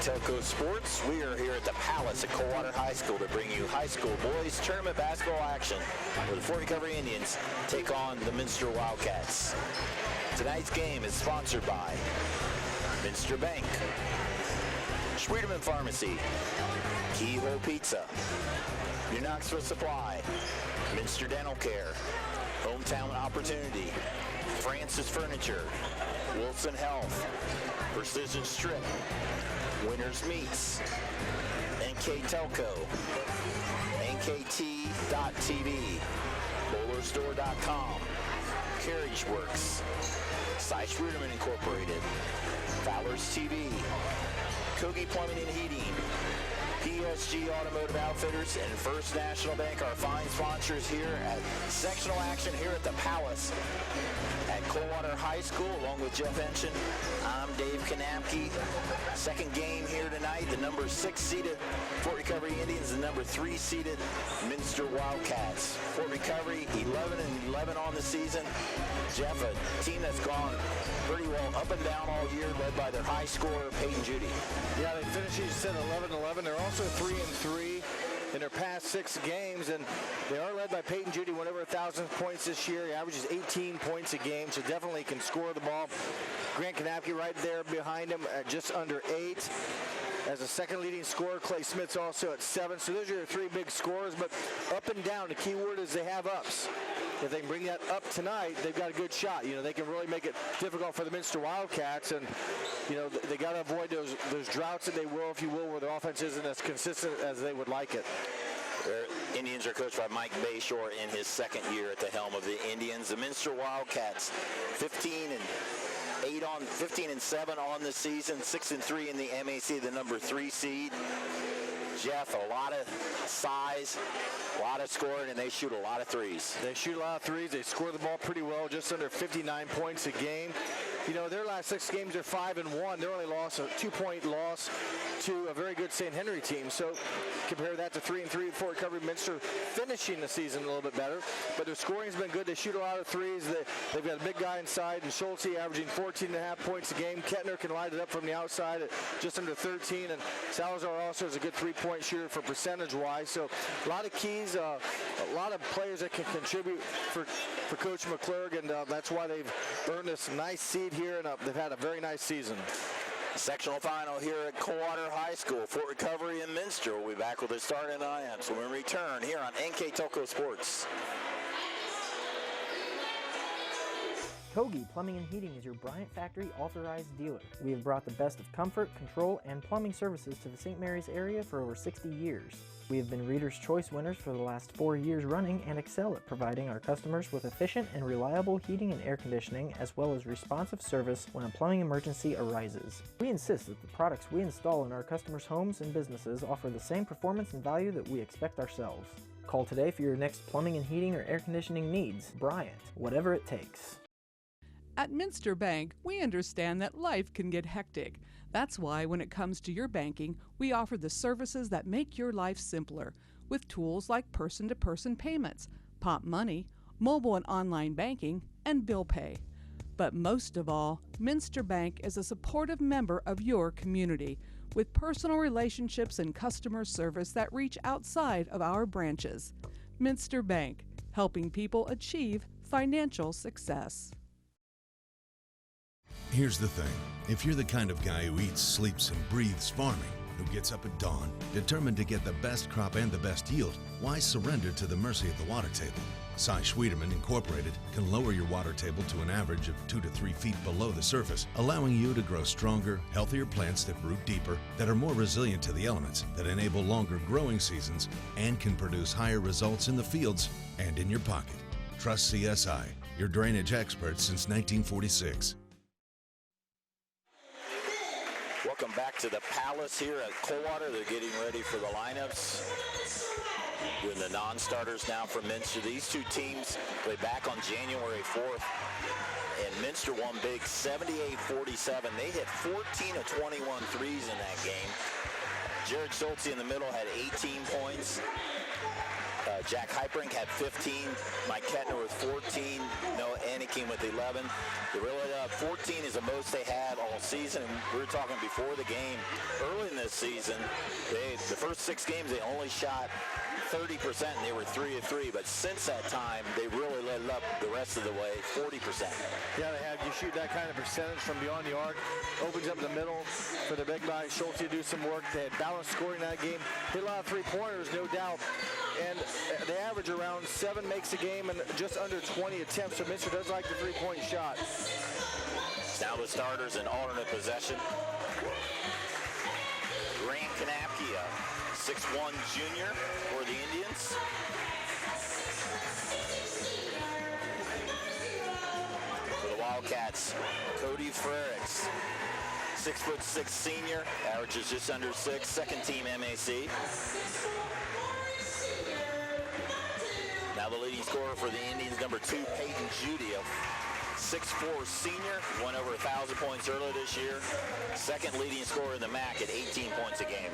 NKTelco Sports. We are here at the Palace at Coldwater High School to bring you high school boys tournament basketball action where the Fort Recovery Indians take on the Minster Wildcats. Tonight's game is sponsored by Minster Bank, Schwieterman Pharmacy, Keyhole Pizza, New Knoxville Supply, Minster Dental Care, Hometown Opportunity, Francis Furniture, Wilson Health, Precision Strip, Winners Meats, NKTelco, NKT.TV, BowlerStore.com, Carriage Works, Cy Schwieterman Incorporated, Fowler's TV, Kogi Plumbing and Heating, PSG Automotive Outfitters, and First National Bank are fine sponsors here at sectional action here at the Palace at Coldwater High School, along with Jeff Henshin. I'm Dave Kanapke. Second game here tonight, the number 6 seeded Fort Recovery Indians, the number 3 seeded Minster Wildcats. Fort Recovery 11-11 on the season. Jeff, a team that's gone pretty well up and down all year, led by their high scorer, Peyton Judy. Yeah, they finished, you said, 11-11. They're also 3-3 in their past 6 games, and they are led by Peyton Judy, went over 1,000 points this year. He averages 18 points a game, so definitely can score the ball. Grant Kanapke right there behind him at just under 8. As a second leading scorer, Clay Smith's also at 7. So those are your 3 big scorers, but up and down, the key word is they have ups. If they can bring that up tonight, they've got a good shot. You know, they can really make it difficult for the Minster Wildcats, and, you know, they got to avoid those droughts that they will, if you will, where their offense isn't as consistent as they would like it. Their Indians are coached by Mike Bayshore in his second year at the helm of the Indians. The Minster Wildcats, 15-7 on the season, 6-3 in the MAC, the number 3 seed. Jeff, a lot of size, a lot of scoring, and they shoot a lot of threes. They shoot a lot of threes. They score the ball pretty well, just under 59 points a game. You know, their last 6 games are 5-1. Their only loss, a 2-point loss to a very good St. Henry team. So compare that to 3-3 Fort Recovery Minster, finishing the season a little bit better. But their scoring's been good. They shoot a lot of threes. They've got a big guy inside, and Schulte averaging 14.5 points a game. Kettner can light it up from the outside at just under 13, and Salazar also is a good 3-point shooter for percentage-wise. So a lot of keys, a lot of players that can contribute for Coach McClurg, and that's why they've earned this nice seed here, and they've had a very nice season. Sectional final here at Coldwater High School. Fort Recovery and Minster will be back with the starting lineups when we return here on NKTelco Sports. Kogi Plumbing and Heating is your Bryant Factory authorized dealer. We have brought the best of comfort, control, and plumbing services to the St. Mary's area for over 60 years. We have been Reader's Choice winners for the last 4 years running and excel at providing our customers with efficient and reliable heating and air conditioning, as well as responsive service when a plumbing emergency arises. We insist that the products we install in our customers' homes and businesses offer the same performance and value that we expect ourselves. Call today for your next plumbing and heating or air conditioning needs. Bryant, whatever it takes. At Minster Bank, we understand that life can get hectic. That's why when it comes to your banking, we offer the services that make your life simpler, with tools like person-to-person payments, Pop Money, mobile and online banking, and bill pay. But most of all, Minster Bank is a supportive member of your community, with personal relationships and customer service that reach outside of our branches. Minster Bank, helping people achieve financial success. Here's the thing. If you're the kind of guy who eats, sleeps, and breathes farming, who gets up at dawn, determined to get the best crop and the best yield, why surrender to the mercy of the water table? Cy Schwieterman Incorporated can lower your water table to an average of 2 to 3 feet below the surface, allowing you to grow stronger, healthier plants that root deeper, that are more resilient to the elements, that enable longer growing seasons, and can produce higher results in the fields and in your pocket. Trust CSI, your drainage experts since 1946. Welcome back to the Palace here at Coldwater. They're getting ready for the lineups. Doing the non-starters now for Minster. These two teams play back on January 4th. And Minster won big, 78-47. They hit 14 of 21 threes in that game. Jared Schulte in the middle had 18 points. Jack Hyperink had 15. Mike Kettner with 14. Noah Anakin with 11. They really 14 is the most they had all season. And we were talking before the game. Early in this season, the first 6 games, they only shot 30%, and they were 3 of 3. But since that time, they really lit it up the rest of the way, 40%. Yeah, they have. You shoot that kind of percentage from beyond the arc, opens up the middle for the big guy Schulte to do some work. They had balanced scoring that game. Hit a lot of three-pointers, no doubt. And they average around 7 makes a game and just under 20 attempts. So Minster does like the three-point shot. Now the starters in alternate possession. Grant Kanapke, 6'1" junior for the Indians. For the Wildcats, Cody Frericks, 6'6" senior, averages just under 6, second team MAC. Now the leading scorer for the Indians, number 2, Peyton Judy, 6'4" senior, won over 1,000 points earlier this year. Second leading scorer in the MAC at 18 points a game.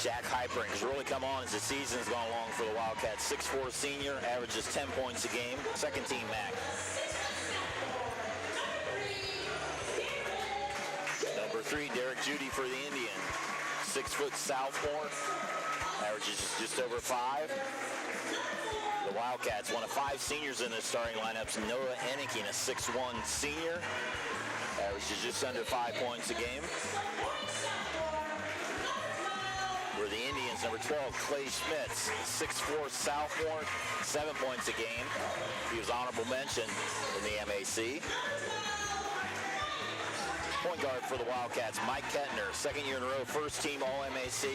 Jack Hyperink has really come on as the season has gone along for the Wildcats. 6'4" senior, averages 10 points a game, second team MAC. Number 3, Derek Judy for the Indian. 6' sophomore, averages just over 5. The Wildcats, one of 5 seniors in the starting lineups. Noah Anakin, a 6'1" senior, averages just under 5 points a game. For the Indians, number 12, Clay Schmitz, 6'4" sophomore, 7 points a game. He was honorable mention in the MAC. Point guard for the Wildcats, Mike Kettner, second year in a row, first team All-MAC,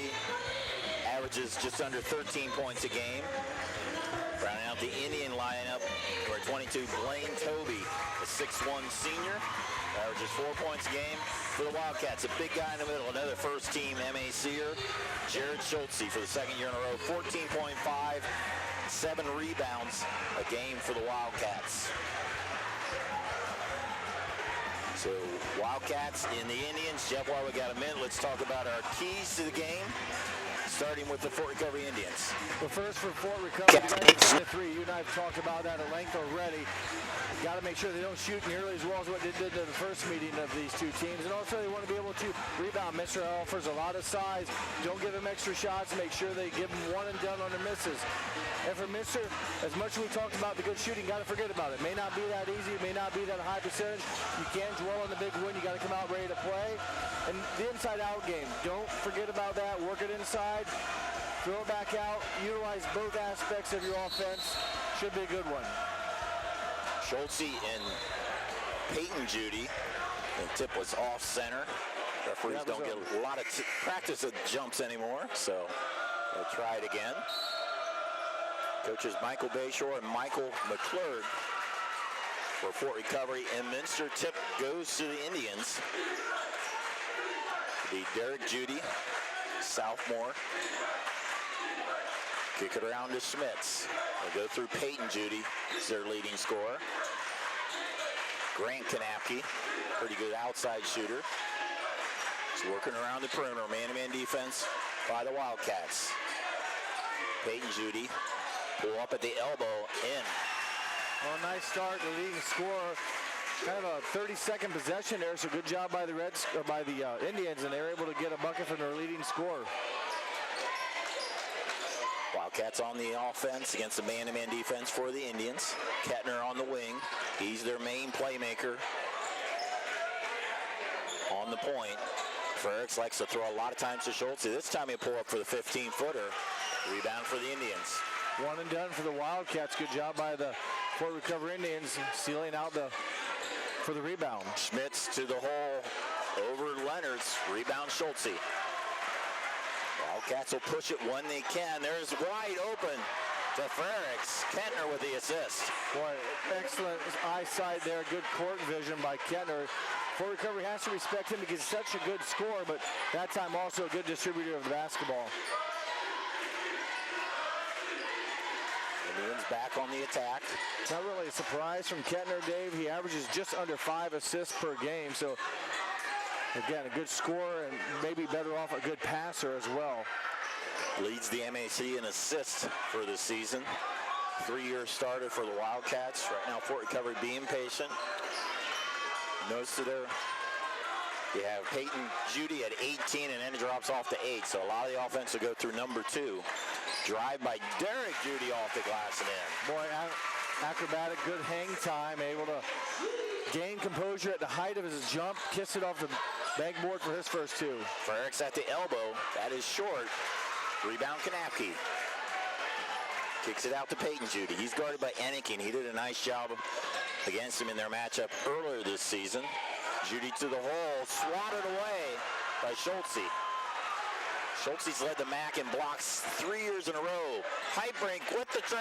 averages just under 13 points a game. Rounding out the Indian lineup, number 22, Blaine Toby, a 6'1" senior, averages 4 points a game. For the Wildcats, a big guy in the middle, another first team MACer, Jared Schulte for the second year in a row, 14.5, 7 rebounds a game for the Wildcats. So Wildcats in the Indians. Jeff, while we got a minute, let's talk about our keys to the game, starting with the Fort Recovery Indians. Well, first for Fort Recovery, the 3. You and I have talked about that at length already. Got to make sure they don't shoot nearly as well as what they did in the first meeting of these two teams. And also they want to be able to rebound. Minster offers a lot of size. Don't give them extra shots. Make sure they give them one and done on their misses. And for Minster, as much as we talked about the good shooting, got to forget about it. May not be that easy. It may not be that high percentage. You can't dwell on the big win. You got to come out ready to play. And the inside-out game, don't forget about that. Work it inside. Throw it back out. Utilize both aspects of your offense. Should be a good one. Schulte and Peyton Judy. The tip was off center. Referees don't get a lot of practice of jumps anymore, so they'll try it again. Coaches Michael Bayshore and Michael McClurg for Fort Recovery, and Minster tip goes to the Indians. The Derek Judy, sophomore. Kick it around to Schmitz. They'll go through Peyton Judy, is their leading scorer. Grant Kanapke, pretty good outside shooter. He's working around the perimeter, man-to-man defense by the Wildcats. Peyton Judy, pull up at the elbow, in. Well, nice start, the leading scorer. Kind of a 30-second possession there, so good job by the Indians, and they're able to get a bucket from their leading scorer. Wildcats on the offense against the man-to-man defense for the Indians. Kettner on the wing. He's their main playmaker. On the point. Frericks likes to throw a lot of times to Schulte. This time he'll pull up for the 15-footer. Rebound for the Indians. One and done for the Wildcats. Good job by the Fort Recovery Indians sealing out for the rebound. Schmitz to the hole over Leonard's. Rebound Schulte. Wildcats will push it when they can. There's wide open to Frericks. Kettner with the assist. Boy, excellent eyesight there. Good court vision by Kettner. Fort Recovery has to respect him because he's such a good scorer, but that time also a good distributor of the basketball. Indians back on the attack. Not really a surprise from Kettner, Dave. He averages just under 5 assists per game, so Again, a good scorer and maybe better off a good passer as well. Leads the MAC in assists for the season. 3-year starter for the Wildcats. Right now, Fort Recovery being patient. Notice there, you have Peyton Judy at 18, and then it drops off to 8. So a lot of the offense will go through number 2. Drive by Derek Judy off the glass and in. Boy, acrobatic, good hang time, able to gain composure at the height of his jump, kiss it off the backboard for his first 2. Frericks at the elbow. That is short. Rebound Kanapke. Kicks it out to Peyton Judy. He's guarded by Anakin. He did a nice job against him in their matchup earlier this season. Judy to the hole, swatted away by Schultze. Schultze's led the MAC in blocks 3 years in a row. Heitbrink with the tray.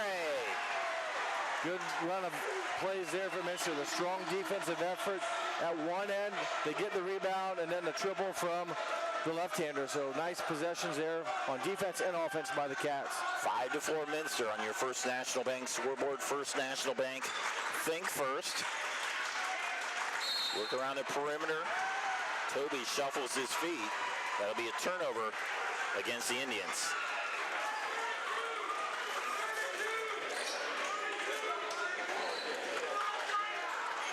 Good run of plays there for Minster. The strong defensive effort at one end. They get the rebound and then the triple from the left-hander. So nice possessions there on defense and offense by the Cats. 5-4 Minster on your First National Bank scoreboard. First National Bank, think first. Work around the perimeter. Toby shuffles his feet. That'll be a turnover against the Indians.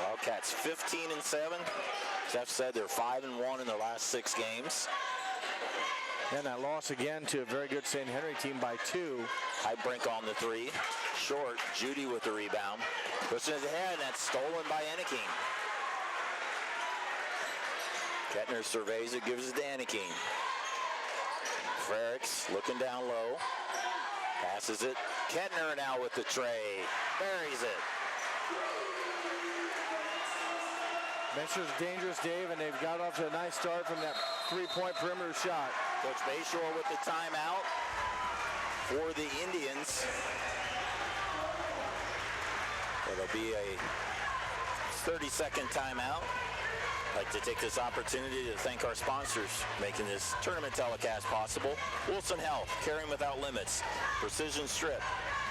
Wildcats 15-7. Jeff said they're 5-1 in their last 6 games. And that loss again to a very good St. Henry team by 2. Heitbrink on the 3. Short. Judy with the rebound. Pushing it ahead, and that's stolen by Anakin. Kettner surveys it, gives it to Anakin. Frericks looking down low. Passes it. Kettner now with the tray. Buries it. Minster's dangerous, Dave, and they've got off to a nice start from that 3-point perimeter shot. Coach Bayshore with the timeout for the Indians. It'll be a 30-second timeout. I'd like to take this opportunity to thank our sponsors making this tournament telecast possible. Wilson Health, caring without limits. Precision Strip,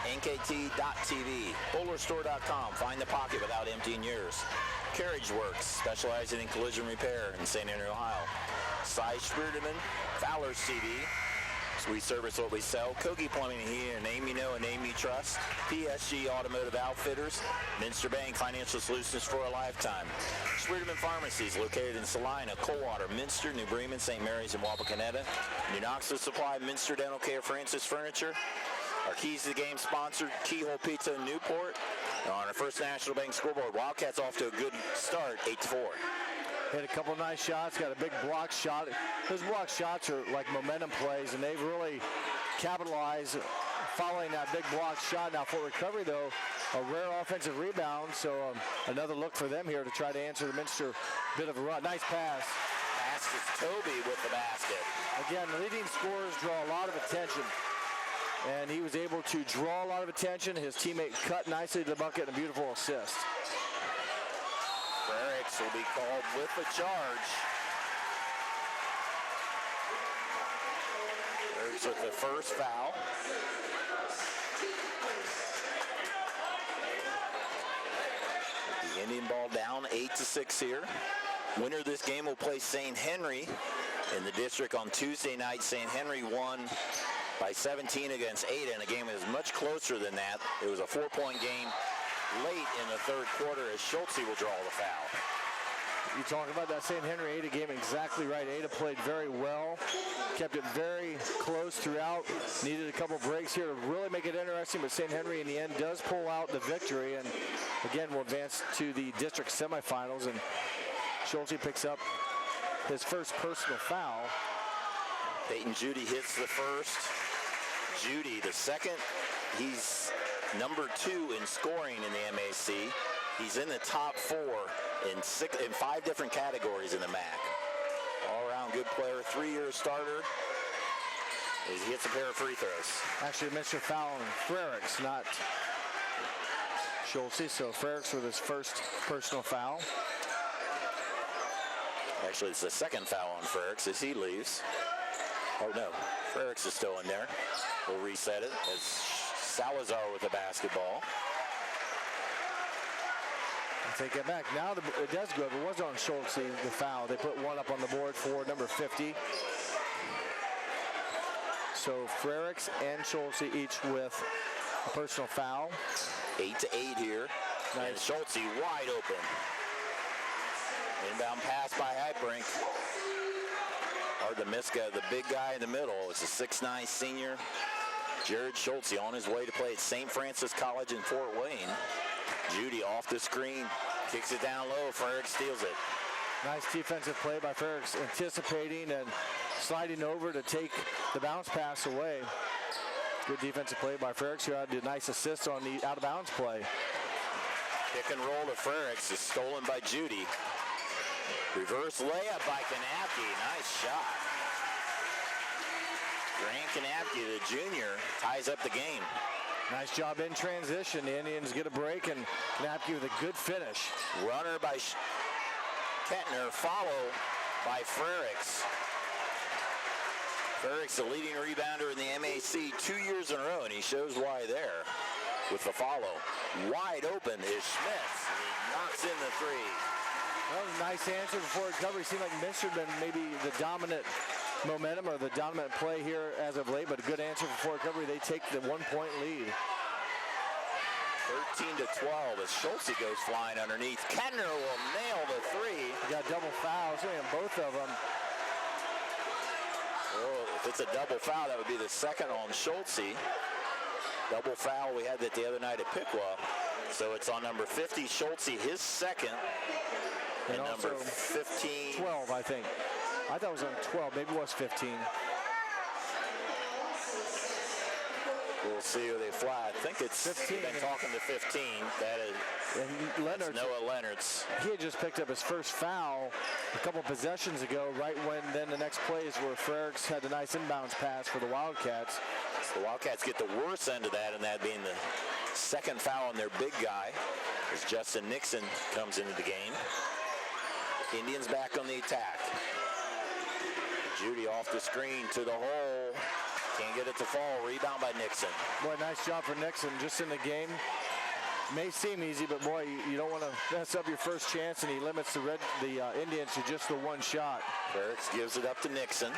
NKT.TV, BowlerStore.com, find the pocket without emptying yours. Carriage Works, specializing in collision repair in St. Henry, Ohio. Cy Schwerdeman, Fowler's TV. We service what we sell. Kogi Plumbing and Heating, a name you know, a name you trust. PSG Automotive Outfitters. Minster Bank, financial solutions for a lifetime. Schwerdeman Pharmacies, located in Salina, Coldwater, Minster, New Bremen, St. Mary's, and Wapakoneta. New Knoxville Supply, Minster Dental Care, Francis Furniture. Our Keys to the Game sponsor, Keyhole Pizza in Newport. On our First National Bank scoreboard, Wildcats off to a good start, 8-4. Hit a couple nice shots, got a big block shot. Those block shots are like momentum plays, and they've really capitalized following that big block shot. Now for recovery, though, a rare offensive rebound, so another look for them here to try to answer the Minster bit of a run. Nice pass. Pass is Toby with the basket. Again, the leading scorers draw a lot of attention, and he was able to draw a lot of attention. His teammate cut nicely to the bucket, and a beautiful assist. Frericks will be called with the charge. Frericks with the first foul. The Indian ball down 8-6 here. Winner of this game will play St. Henry in the district on Tuesday night. St. Henry won by 17 against Ada, and the game is much closer than that. It was a 4-point game late in the third quarter as Schultze will draw the foul. You talk about that St. Henry Ada game exactly right. Ada played very well, kept it very close throughout. Needed a couple breaks here to really make it interesting, but St. Henry in the end does pull out the victory, and again will advance to the district semifinals. And Schultze picks up his first personal foul. Peyton Judy hits the first. Judy the second. He's number 2 in scoring in the MAC. He's in the top 4 in 5 different categories in the MAC. All-around good player, 3-year starter. He hits a pair of free throws. Actually, Mr. Foul and Frericks, not Schultze. So Frericks with his first personal foul. Actually, it's the second foul on Frericks as he leaves. Oh no, Frericks is still in there. We'll reset it as Salazar with the basketball. Take it back. Now it does go. If it was on Schultz, the foul, they put one up on the board for number 50. So Frericks and Schultz each with a personal foul. 8-8 here. Nice. And Schultz wide open. Inbound pass by Heitbrink. Hard to miss the big guy in the middle. It's a 6'9" senior, Jared Schultz, on his way to play at St. Francis College in Fort Wayne. Judy off the screen, kicks it down low. Frericks steals it. Nice defensive play by Frericks, anticipating and sliding over to take the bounce pass away. Good defensive play by Frericks, who had a nice assist on the out-of-bounds play. Pick and roll to Frericks is stolen by Judy. Reverse layup by Kanapke. Nice shot. Grant Kanapke, the junior, ties up the game. Nice job in transition. The Indians get a break, and Kanapke with a good finish. Runner by Kettner, follow by Frericks. Frericks, the leading rebounder in the MAC 2 years in a row, and he shows why there with the follow. Wide open is Schmitz. He knocks in the three. That was a nice answer before recovery. Seemed like MINSTER had been maybe the dominant momentum or the dominant play here as of late, but a good answer before recovery. They take the 1-point lead. 13-12 as Schultz goes flying underneath. Kettner will nail the three. You got double fouls on both of them. Oh, if it's a double foul, that would be the second on Schultz. Double foul, we had that the other night at Piqua. So it's on number 50, Schultze, his second. And number 15. 12, I think. I thought it was on 12. Maybe it was 15. We'll see who they fly. I think it's 15. Been talking to 15. That is and Leonard, Noah Leonard's. He had just picked up his first foul a couple possessions ago, right when then the next play is where Frericks had a nice inbounds pass for the Wildcats. So the Wildcats get the worst end of that, and that being the second foul on their big guy as Justin Nixon comes into the game. Indians back on the attack. Judy off the screen to the hole. Can't get it to fall. Rebound by Nixon. Boy, nice job for Nixon just in the game. May seem easy, but boy, you don't want to mess up your first chance, and he limits the Indians to just the one shot. Frericks gives it up to Nixon.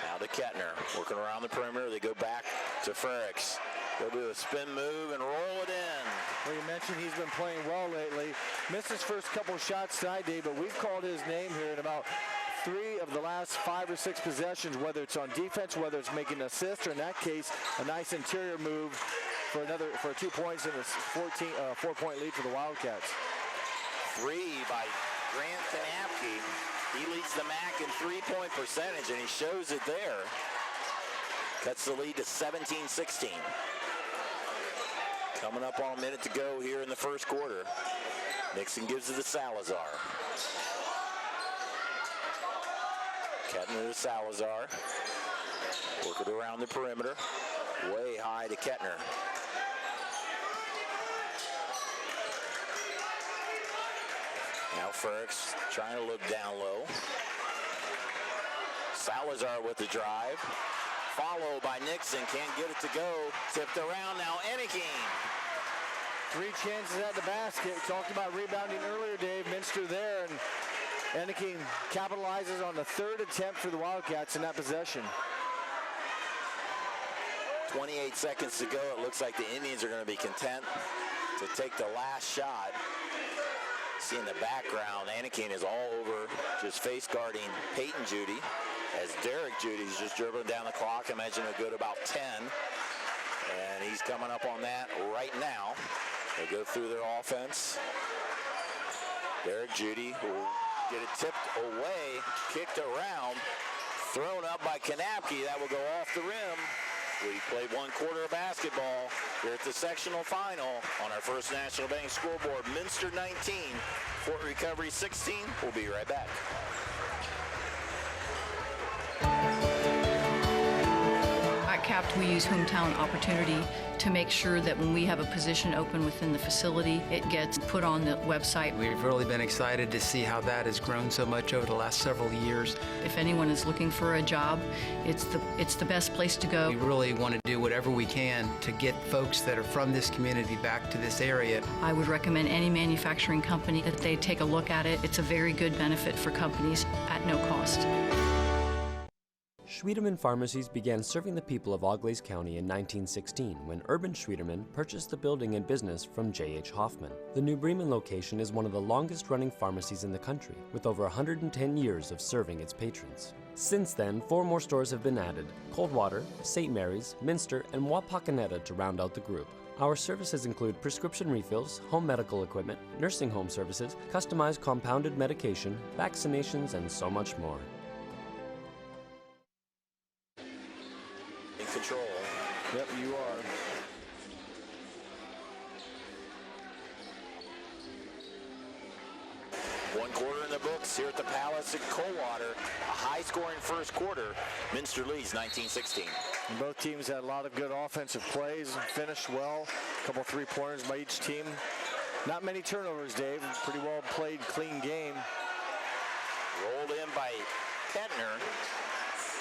Now to Kettner. Working around the perimeter. They go back to Frericks. They'll do a spin move and roll it in. Well, you mentioned he's been playing well lately. Missed his first couple shots tonight, Dave, but we've called his name here in about 3 of the last 5 or 6 possessions, whether it's on defense, whether it's making an assist, or in that case, a nice interior move for 2 points and a 4-point lead for the Wildcats. 3 by Grant Kanapke. He leads the MAC in 3-point percentage, and he shows it there. Cuts the lead to 17-16. Coming up on a minute to go here in the first quarter. Nixon gives it to Salazar. Kettner to Salazar. Work it around the perimeter. Way high to Kettner. Now Frericks trying to look down low. Salazar with the drive. Followed by Nixon. Can't get it to go. Tipped around now. Enneking. 3 chances at the basket. Talked about rebounding earlier, Dave. MINSTER there, and Enneking capitalizes on the 3rd attempt for the Wildcats in that possession. 28 seconds to go. It looks like the Indians are going to be content to take the last shot. See in the background, Enneking is all over, just face guarding Peyton Judy, as Derek Judy's just dribbling down the clock. Imagine a good about 10. And he's coming up on that right now. They go through their offense. Derek Judy will get it tipped away, kicked around, thrown up by Kanapke. That will go off the rim. We played 1 quarter of basketball here at the sectional final on our First National Bank scoreboard. MINSTER 19, Fort Recovery 16. We'll be right back. At Uncapped, we use hometown opportunity to make sure that when we have a position open within the facility, it gets put on the website. We've really been excited to see how that has grown so much over the last several years. If anyone is looking for a job, it's the best place to go. We really want to do whatever we can to get folks that are from this community back to this area. I would recommend any manufacturing company that they take a look at it. It's a very good benefit for companies at no cost. Schwiedemann Pharmacies began serving the people of Auglaize County in 1916 when Urban Schwiedemann purchased the building and business from J.H. Hoffman. The New Bremen location is one of the longest-running pharmacies in the country, with over 110 years of serving its patrons. Since then, 4 more stores have been added: Coldwater, St. Mary's, Minster, and Wapakoneta to round out the group. Our services include prescription refills, home medical equipment, nursing home services, customized compounded medication, vaccinations, and so much more. Control. Yep, you are. One quarter in the books here at the Palace at Coldwater. A high-scoring first quarter. Minster leads 19-16. And both teams had a lot of good offensive plays and finished well. A couple three-pointers by each team. Not many turnovers, Dave. Pretty well played, clean game. Rolled in by Kettner.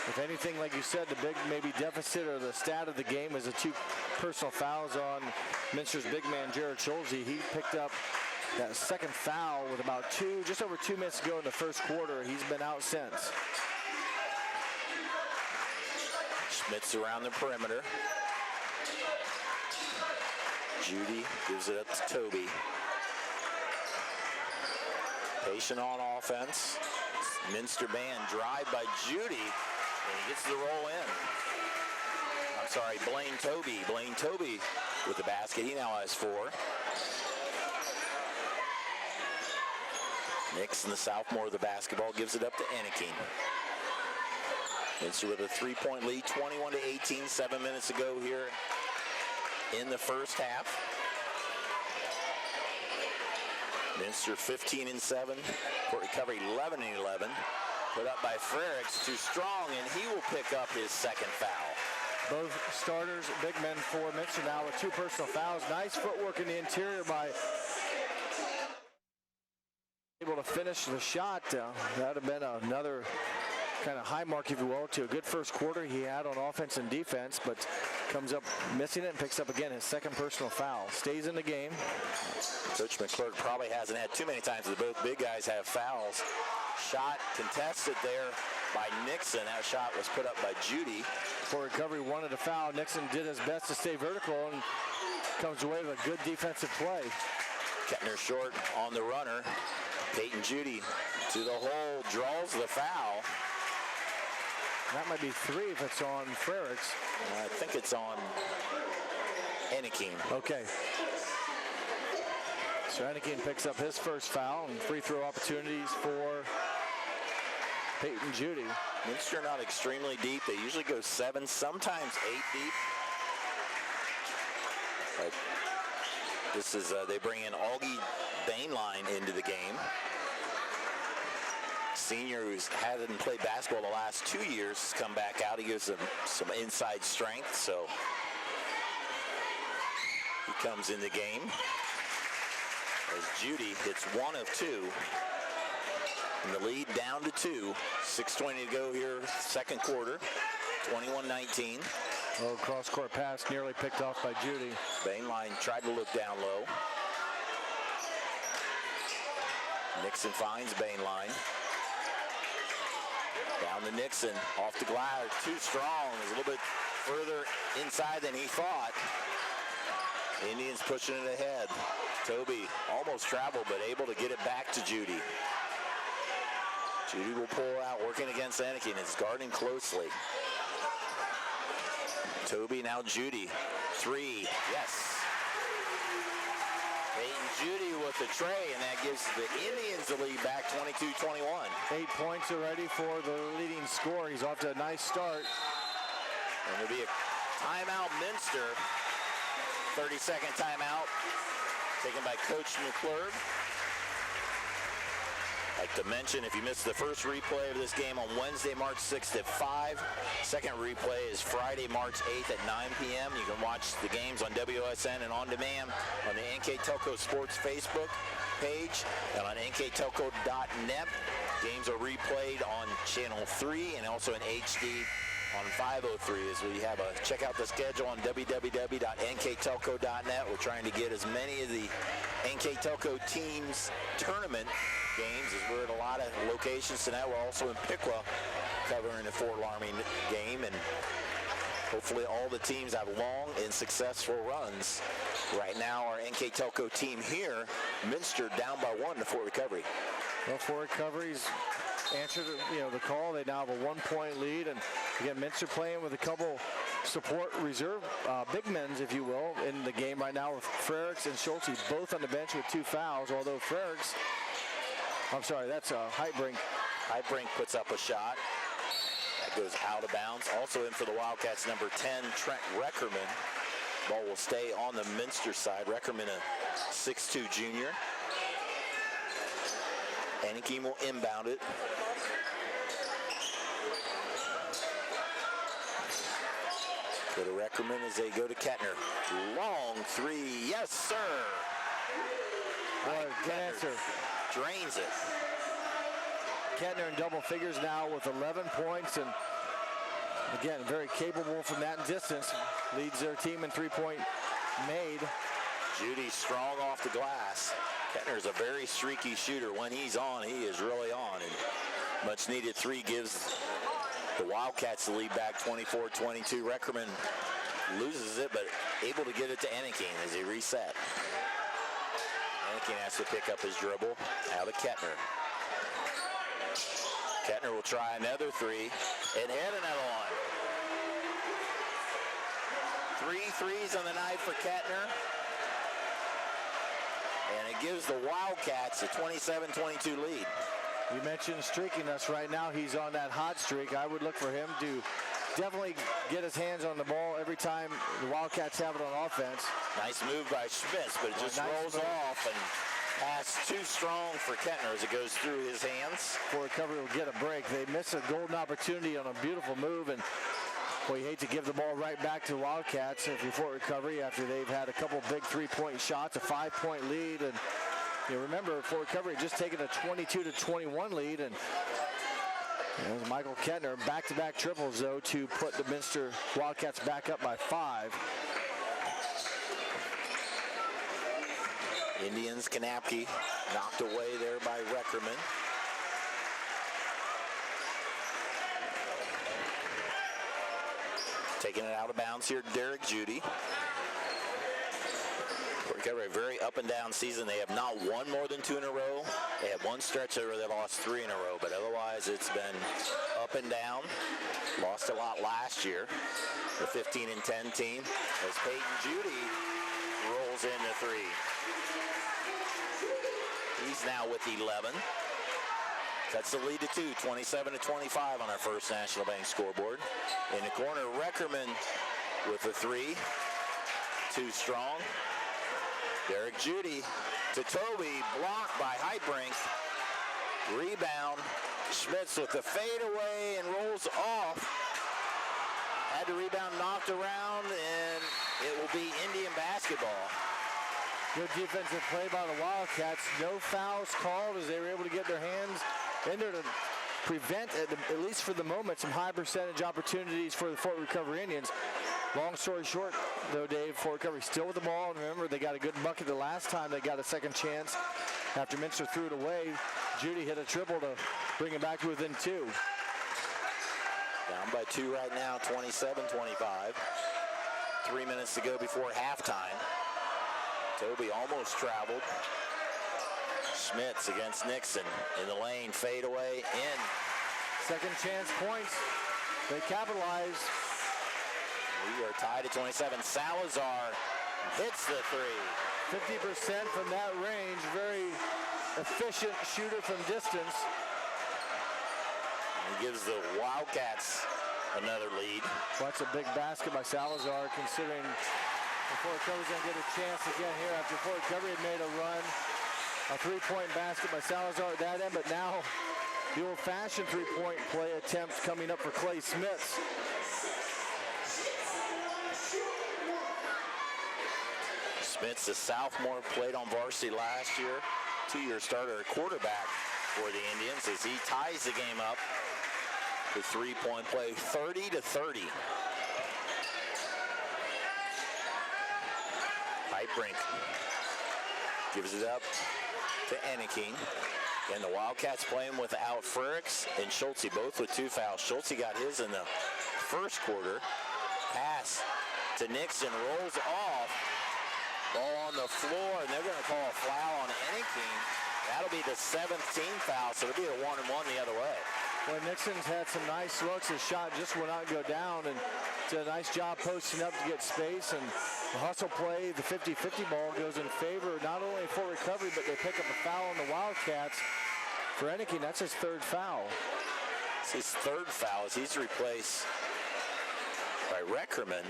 If anything, like you said, the big maybe deficit or the stat of the game is the 2 personal fouls on Minster's big man, Jared Schulze. He picked up that second foul with about just over 2 minutes to go in the first quarter. He's been out since. Schmitz around the perimeter. Judy gives it up to Toby. Patient on offense. Minster band drive by Judy. And he gets the roll in. I'm sorry, Blaine Toby. Blaine Toby with the basket. He now has 4. Nixon, the sophomore of the basketball, gives it up to Anakin. Minster with a 3-point lead, 21-18, 7 minutes to go here in the first half. Minster 15-7, court recovery 11-11. Put up by Frericks, too strong, and he will pick up his second foul. Both starters, big men for Minster now with 2 personal fouls. Nice footwork in the interior by able to finish the shot. That would have been another kind of high mark, if you will, to a good first quarter he had on offense and defense, but comes up missing it and picks up again his second personal foul. Stays in the game. Coach McClurg probably hasn't had too many times that both big guys have fouls. Shot contested there by Nixon. That shot was put up by Judy. For recovery, wanted a foul. Nixon did his best to stay vertical and comes away with a good defensive play. Kettner short on the runner. Peyton Judy to the hole, draws the foul. That might be 3 if it's on Frericks. I think it's on Anakin. Okay. So Anakin picks up his first foul and free throw opportunities for Peyton Judy. Minster not extremely deep. They usually go 7, sometimes 8 deep. But this is, they bring in Augie Bainline into the game. Senior who hasn't played basketball the last 2 years has come back out. He gives them some inside strength, so he comes in the game. As Judy hits 1 of 2. And the lead down to 2. 6:20 to go here, second quarter. 21-19. Oh, cross-court pass nearly picked off by Judy. Bainline tried to look down low. Nixon finds Bainline. Down to Nixon, off the glass, too strong. Is a little bit further inside than he thought. Indians pushing it ahead. Toby almost traveled, but able to get it back to Judy. Judy will pull out, working against Anakin. It's guarding closely. Toby, now Judy. 3, yes. Peyton Judy with the tray, and that gives the Indians the lead back 22-21. 8 points already for the leading scorer. He's off to a nice start. And there'll be a timeout, Minster. 30-second timeout taken by Coach McClurg. Like to mention, if you missed the first replay of this game on Wednesday, March 6th at 5, second replay is Friday, March 8th at 9 p.m. You can watch the games on WSN and on demand on the NKTelco Sports Facebook page and on NKTelco.net. Games are replayed on Channel 3 and also in HD on 503 as we have a check out the schedule on www.nktelco.net. We're trying to get as many of the NKTelco teams tournament games as we're at a lot of locations tonight. We're also in Piqua covering the Fort Laramie game, and hopefully all the teams have long and successful runs. Right now our NKTelco team here, Minster down by 1 to Fort Recovery. Well, Fort Recovery's answered the call. They now have a 1-point lead, and again, Minster playing with a couple support reserve big men's, if you will, in the game right now with Frericks and Schulte both on the bench with 2 fouls, although Frericks, I'm sorry, that's Heitbrink. Heitbrink puts up a shot. That goes out of bounds. Also in for the Wildcats, number 10, Trent Reckerman. Ball will stay on the Minster side. Reckerman, a 6'2 junior. Anakim will inbound it. Go to Reckerman as they go to Kettner. Long three, yes sir. Boy, good answer. Drains it. Kettner in double figures now with 11 points, and again, very capable from that distance. Leads their team in three-point made. Judy strong off the glass. Kettner's a very streaky shooter. When he's on, he is really on. And much needed three gives the Wildcats the lead back 24-22. Reckerman loses it, but able to get it to Anakin as he reset. Anakin has to pick up his dribble. Now to Kettner. Kettner will try another three and hit another one. 3 threes on the night for Kettner. And it gives the Wildcats a 27-22 lead. You mentioned streakiness. Right now he's on that hot streak. I would look for him to definitely get his hands on the ball every time the Wildcats have it on offense. Nice move by Schmitz, but it just rolls off, and pass too strong for Kettner as it goes through his hands. Fort Recovery will get a break. They miss a golden opportunity on a beautiful move, and boy, you hate to give the ball right back to the Wildcats if you're Fort Recovery after they've had a couple big three-point shots, a 5-point lead. And you remember, Fort Recovery just taken a 22-21 lead, and Michael Kettner back-to-back triples, though, to put the Minster Wildcats back up by 5. Indians, Kanapke knocked away there by Reckerman. Taking it out of bounds here, Derek Judy. Fort Recovery, a very up and down season. They have not won more than 2 in a row. They had one stretch where they lost 3 in a row, but otherwise it's been up and down. Lost a lot last year. The 15-10 team as Peyton Judy rolls into 3. He's now with 11. Cuts the lead to 2, 27-25 on our First National Bank scoreboard. In the corner, Reckerman with a 3. Too strong. Derek Judy to Toby, blocked by Heitbrink. Rebound. Schmitz with the fadeaway and rolls off. Had the rebound knocked around, and it will be Indian basketball. Good defensive play by the Wildcats. No fouls called as they were able to get their hands in there to prevent, at least for the moment, some high percentage opportunities for the Fort Recovery Indians. Long story short, though, Dave, Fort Recovery still with the ball. And remember, they got a good bucket the last time they got a second chance. After Minster threw it away, Judy hit a triple to bring it back to within 2. Down by 2 right now, 27-25. 3 minutes to go before halftime. Toby almost traveled. Schmitz against Nixon in the lane, fade away, in. Second chance points. They capitalize. We are tied at 27. Salazar hits the 3. 50% from that range. Very efficient shooter from distance. He gives the Wildcats another lead. Well, that's a big basket by Salazar, considering Fort Recovery's going to get a chance again here after Fort Recovery had made a run A three-point basket by Salazar at that end, but now the old-fashioned three-point play attempt coming up for Clay Smits. Smits, the sophomore, played on varsity last year. 2-year starter at quarterback for the Indians as he ties the game up with three-point play, 30-30. Heitbrink gives it up to Enneking. And the Wildcats playing without Frericks and Schulte, both with 2 fouls. Schulte got his in the first quarter. Pass to Nixon, rolls off. Ball on the floor, and they're going to call a foul on Enneking. That'll be the 17th foul, so it'll be a 1-and-1 the other way. Well, Nixon's had some nice looks. His shot just will not go down, and did a nice job posting up to get space. And the hustle play, the 50-50 ball goes in favor not only for recovery, but they pick up a foul on the Wildcats. For Enneking, that's his 3rd foul. It's his 3rd foul as he's replaced by Reckerman.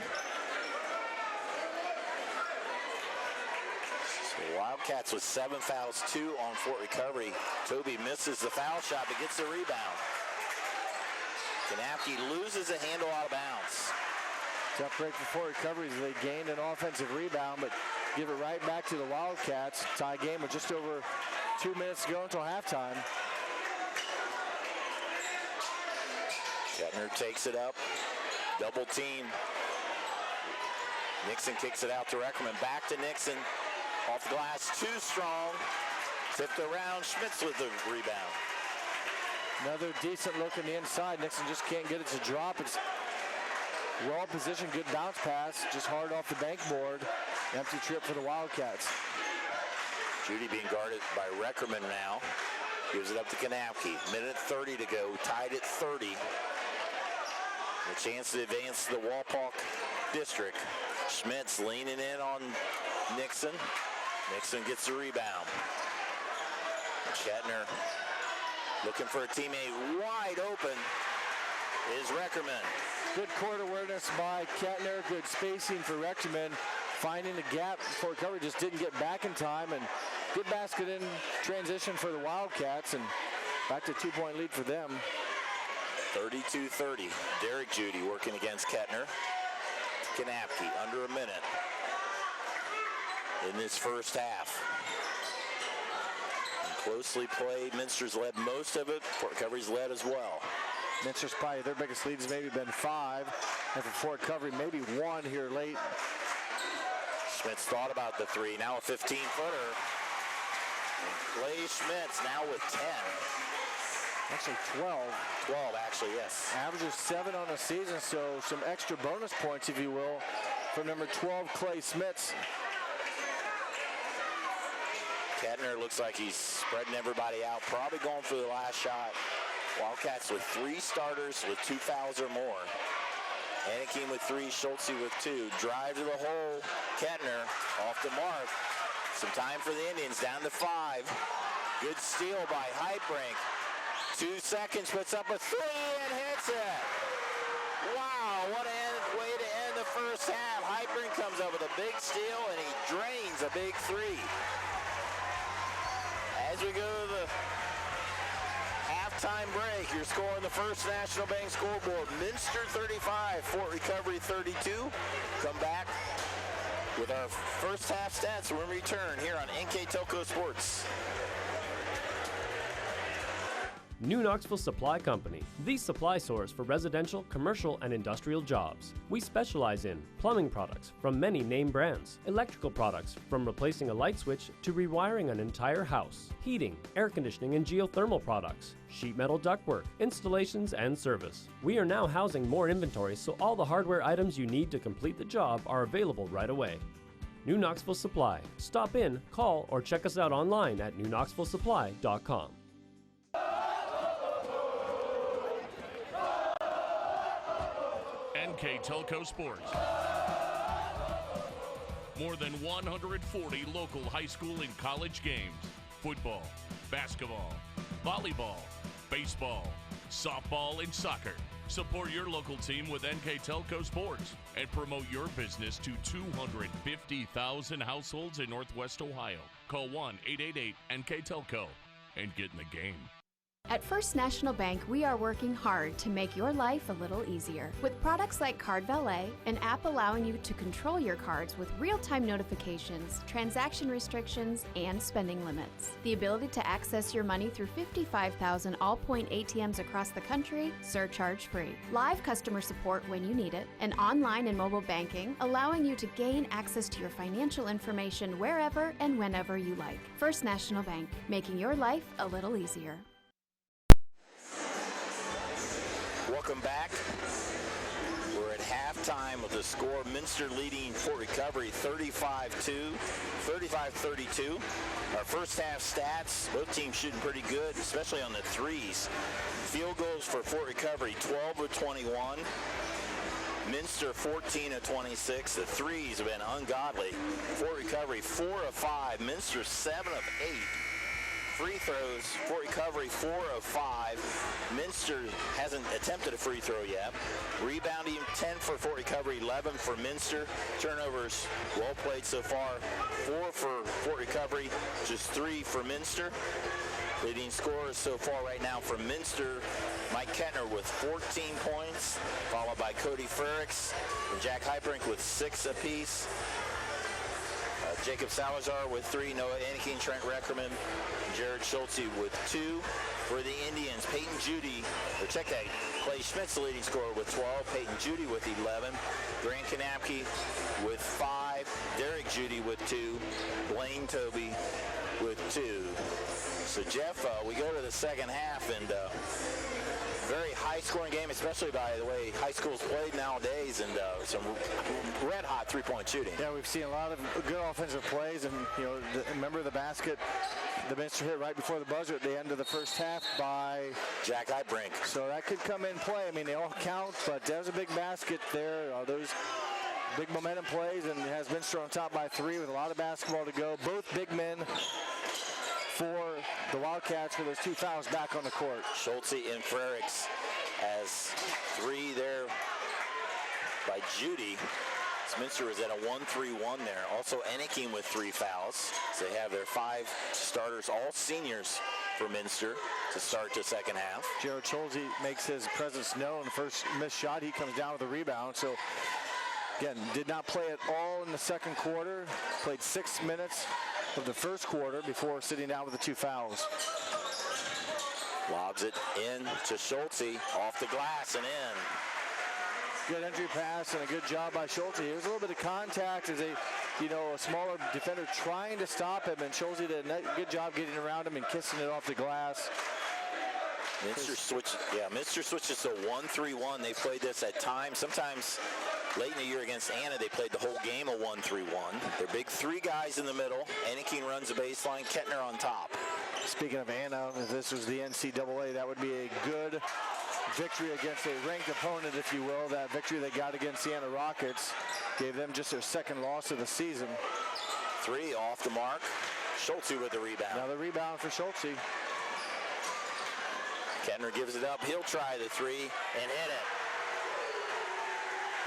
So Wildcats with 7 fouls, 2 on Fort Recovery. Toby misses the foul shot but gets the rebound. Kanapke loses a handle out of bounds. Tough break for Fort Recovery as they gained an offensive rebound, but give it right back to the Wildcats. Tie game with just over 2 minutes to go until halftime. Kettner takes it up. Double team. Nixon kicks it out to Reckerman. Back to Nixon. Off the glass, too strong. Tipped around. Schmitz with the rebound. Another decent look in the inside. Nixon just can't get it to drop. It's well positioned, good bounce pass. Just hard off the bank board. Empty trip for the Wildcats. Judy being guarded by Reckerman now. Gives it up to Kanapke. Minute 30 to go. Tied at 30. A chance to advance to the Walpock district. Schmitz leaning in on Nixon. Nixon gets the rebound. Kettner looking for a teammate wide open is Reckerman. Good court awareness by Kettner. Good spacing for Reckerman. Finding the gap for recovery, just didn't get back in time. And good basket in transition for the Wildcats. And back to 2-point lead for them. 32-30. Derek Judy working against Kettner. Kanapke under a minute in this first half. And closely played. Minster's led most of it. Fort Recovery's led as well. Minster's probably their biggest lead has maybe been 5. And for Fort Recovery, maybe 1 here late. Schmitz thought about the 3. Now a 15-footer. Clay Schmitz now with 10. Actually 12. 12, actually, yes. Averages 7 on the season, so some extra bonus points, if you will, from number 12, Clay Schmitz. Kettner looks like he's spreading everybody out, probably going for the last shot. Wildcats with 3 starters with 2 fouls or more. Enneking with 3, Schulte with 2. Drive to the hole, Kettner off the mark. Some time for the Indians, down to 5. Good steal by Heitbrink. 2 seconds, puts up a 3 and hits it. Wow, what a way to end the first half. Heitbrink comes up with a big steal and he drains a big 3. As we go to the halftime break, your score on the First National Bank scoreboard, Minster 35, Fort Recovery 32. Come back with our first half stats when we return here on NKTelco Sports. New Knoxville Supply Company, the supply source for residential, commercial, and industrial jobs. We specialize in plumbing products from many name brands, electrical products from replacing a light switch to rewiring an entire house, heating, air conditioning, and geothermal products, sheet metal ductwork, installations, and service. We are now housing more inventory, so all the hardware items you need to complete the job are available right away. New Knoxville Supply. Stop in, call, or check us out online at newknoxvillesupply.com. NKTelco Sports. More than 140 local high school and college games. Football, basketball, volleyball, baseball, softball, and soccer. Support your local team with NKTelco Sports and promote your business to 250,000 households in Northwest Ohio. call 1-888-NKTelco and get in the game. At First National Bank, we are working hard to make your life a little easier. With products like Card Valet, an app allowing you to control your cards with real-time notifications, transaction restrictions, and spending limits. The ability to access your money through 55,000 all-point ATMs across the country, surcharge-free. Live customer support when you need it. And online and mobile banking, allowing you to gain access to your financial information wherever and whenever you like. First National Bank, making your life a little easier. Welcome back. We're at halftime with the score. Minster leading Fort Recovery 35-2, 35-32. Our first half stats, both teams shooting pretty good, especially on the threes. Field goals for Fort Recovery, 12 of 21. Minster 14 of 26. The threes have been ungodly. Fort Recovery 4 of 5. Minster 7 of 8. Free throws, Fort Recovery 4 of 5. Minster hasn't attempted a free throw yet. Rebounding 10 for Fort Recovery, 11 for Minster. Turnovers well played so far, 4 for Fort Recovery, just 3 for Minster. Leading scorers so far right now for Minster, Mike Kettner with 14 points, followed by Cody Frericks and Jack Hyperink with 6 apiece. Jacob Salazar with 3, Noah Anakin, Trent Reckerman, Jared Schultze with 2. For the Indians, Peyton Judy, or check that, Clay Schmidt's the leading scorer with 12, Peyton Judy with 11, Grant Kanapke with 5, Derek Judy with 2, Blaine Toby with 2. So Jeff, we go to the second half, and very high-scoring game, especially by the way high schools played nowadays, and some red-hot three-point shooting. Yeah, we've seen a lot of good offensive plays, and remember the basket the Minster hit right before the buzzer at the end of the first half by Jack Hyperink. So that could come in play. I mean, they all count, but there's a big basket there. Those big momentum plays, and has Minster on top by 3 with a lot of basketball to go. Both big men for the Wildcats with those 2 fouls back on the court. Schultze and Frericks has 3 there by Judy. Minster is at a 1-3-1 there. Also Anakin with 3 fouls. So they have their 5 starters, all seniors for Minster to start the second half. Jared Schultze makes his presence known. First missed shot, he comes down with a rebound. So again, did not play at all in the second quarter. Played 6 minutes of the first quarter before sitting down with the 2 fouls. Lobs it in to Schultze, off the glass and in. Good entry pass and a good job by Schultze. There was a little bit of contact as a smaller defender trying to stop him, and Schultze did a good job getting around him and kissing it off the glass. Minster switches to 1-3-1. They played this at times. Sometimes late in the year against Anna, they played the whole game of 1-3-1. They're big 3 guys in the middle. Anakin runs the baseline, Kettner on top. Speaking of Anna, if this was the NCAA, that would be a good victory against a ranked opponent, if you will. That victory they got against the Anna Rockets gave them just their 2nd loss of the season. 3 off the mark. Schultze with the rebound. Another rebound for Schultze. Kettner gives it up. He'll try the 3 and hit it.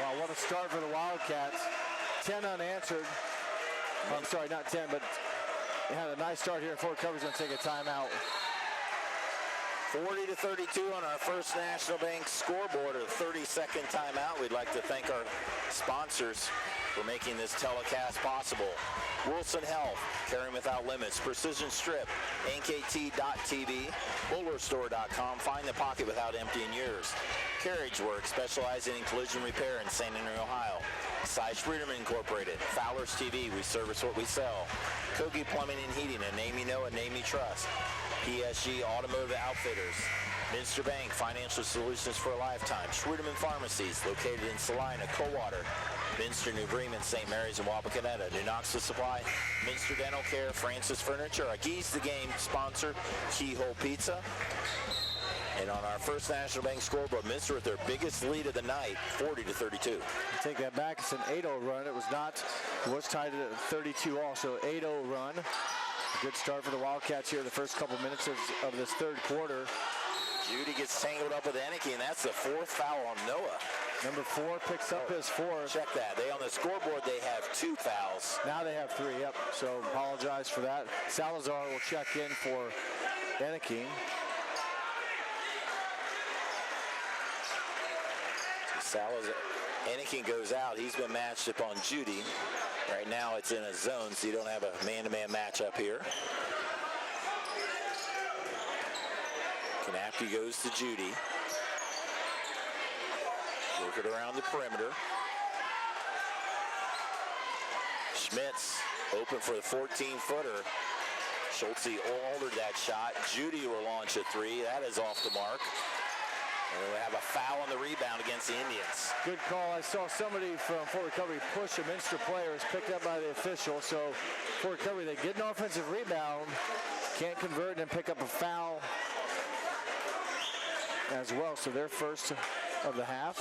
Wow, what a start for the Wildcats. 10 unanswered. I'm sorry, not 10, but they had a nice start here. Fort Recovery's going to take a timeout. 40-32 on our First National Bank scoreboard, a 30-second timeout. We'd like to thank our sponsors for making this telecast possible. Wilson Health, Caring Without Limits, Precision Strip, NKT.TV, BullerStore.com, Find the Pocket Without Emptying Yours. Carriage Works, specializing in collision repair in St. Henry, Ohio. Cy Friederman Incorporated, Fowler's TV, we service what we sell. Kogi Plumbing and Heating, a name you know, a name you trust. PSG Automotive Outfitters. Minster Bank, financial solutions for a lifetime. Schwieterman Pharmacies, located in Salina, Coldwater. Minster, New Bremen, St. Mary's, and Wapakoneta. New Knoxville Supply, Minster Dental Care, Francis Furniture. Our Geese the Game sponsor, Keyhole Pizza. And on our First National Bank scoreboard, Minster with their biggest lead of the night, 40-32. Take that back. It's an 8-0 run. It was tied at 32 also. 8-0 run. A good start for the Wildcats here the first couple minutes of this third quarter. Judy gets tangled up with Enicky, and that's the 4th foul on Noah. Number 4 picks up his 4th. Check that. They on the scoreboard, they have 2 fouls. Now they have 3, yep. So apologize for that. Salazar will check in for Enicky. Salazar, Enicky goes out. He's been matched up on Judy. Right now it's in a zone, so you don't have a man-to-man matchup here. Knapke goes to Judy. Work it around the perimeter. Schmitz open for the 14-footer. Schultze altered that shot. Judy will launch a 3. That is off the mark. And we have a foul on the rebound against the Indians. Good call. I saw somebody from Fort Recovery push a Minster player. It's picked up by the official. So Fort Recovery, they get an offensive rebound, can't convert, and pick up a foul as well. So they're first of the half.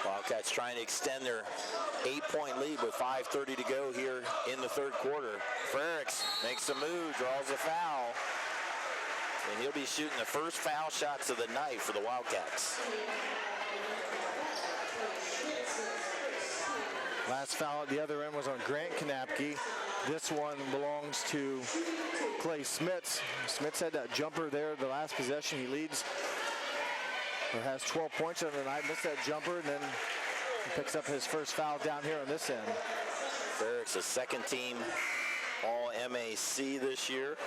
Wildcats trying to extend their 8-point lead with 5:30 to go here in the 3rd quarter. Frericks makes a move, draws a foul, and he'll be shooting the first foul shots of the night for the Wildcats. Last foul at the other end was on Grant Knapke. This one belongs to Clay Smits. Smits had that jumper there the last possession. He leads, or has 12 points on the night. Missed that jumper, and then he picks up his first foul down here on this end. Frericks, a second-team All-MAC this year.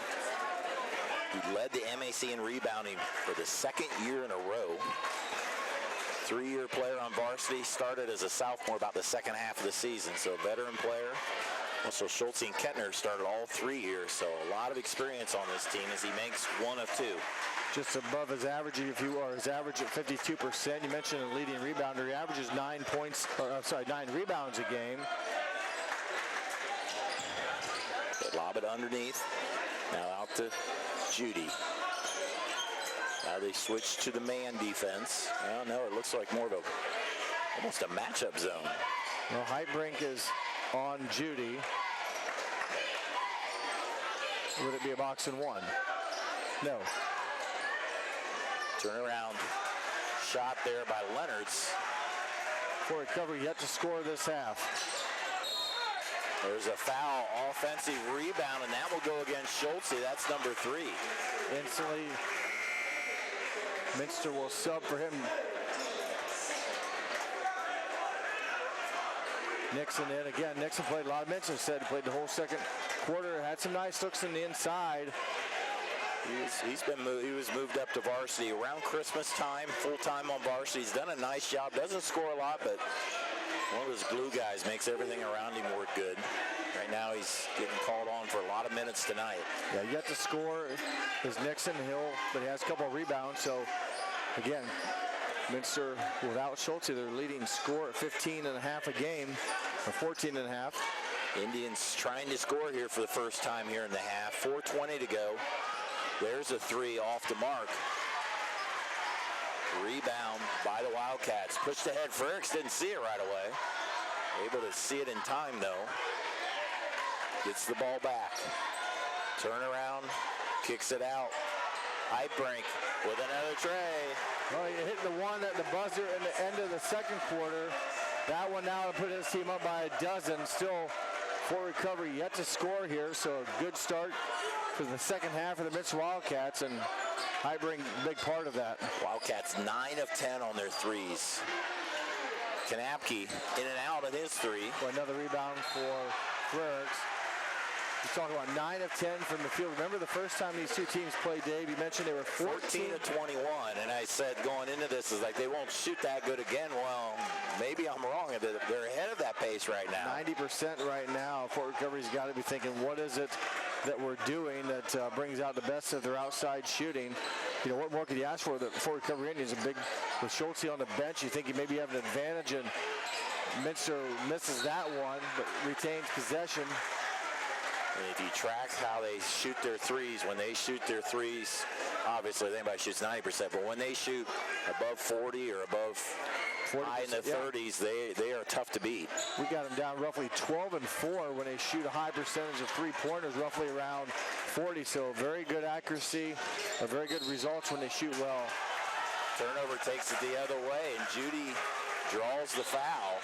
He led the MAC in rebounding for the 2nd year in a row. 3-year player on varsity, started as a sophomore about the second half of the season, so a veteran player. Also, Schultze and Kettner started all 3 years, so a lot of experience on this team as he makes 1 of 2. Just above his average, if you are his average at 52%. You mentioned a leading rebounder. He averages 9 rebounds a game. They lob it underneath. Now out to Judy. Now they switch to the man defense. Well, no, it looks like more of almost a matchup zone. Well, Heitbrink is on Judy. Would it be a box and 1? No. Turnaround shot there by Leonards. For recovery yet to score this half. There's a foul, offensive rebound, and that will go against Schultze. That's number 3. Instantly, Minster will sub for him. Nixon in again. Nixon played a lot of minutes. Said he played the whole 2nd quarter. Had some nice looks in the inside. He was moved up to varsity around Christmas time, full-time on varsity. He's done a nice job. Doesn't score a lot, but one of those glue guys makes everything around him work good. Right now he's getting called on for a lot of minutes tonight. Yeah, yet to score is Nixon. But he has a couple of rebounds. So again, Minster without Schultze, their leading scorer at 15.5 a game, or 14.5. Indians trying to score here for the first time here in the half. 4:20 to go. There's a 3 off the mark. Rebound by the Wildcats. Pushed ahead. Frericks didn't see it right away. Able to see it in time, though. Gets the ball back. Turnaround. Kicks it out. Heitbrink with another tray. Well, you hit the one at the buzzer in the end of the 2nd quarter. That one now to put his team up by a dozen. Still for recovery yet to score here. So a good start for the 2nd half of the Minster Wildcats, and Heitbrink a big part of that. Wildcats 9 of 10 on their threes. Knapke in and out of his 3. Well, another rebound for Frericks. We're talking about 9 of 10 from the field. Remember the first time these two teams played, Dave, you mentioned they were 14 to 21, and I said going into this is like they won't shoot that good again. Well, maybe I'm wrong. They're ahead of that pace right now. 90% right now. Fort Recovery's got to be thinking, what is it that we're doing that brings out the best of their outside shooting? You know, what more could you ask for? The Fort Recovery Indians are big with Schultze on the bench. You think you maybe have an advantage, and Minster misses that one, but retains possession. And if you track how they shoot their threes, when they shoot their threes, obviously anybody shoots 90%, but when they shoot above 40 or above high in the 30s. They are tough to beat. We got them down roughly 12-4 when they shoot a high percentage of three-pointers, roughly around 40. So very good accuracy, very good results when they shoot well. Turnover takes it the other way, and Judy draws the foul.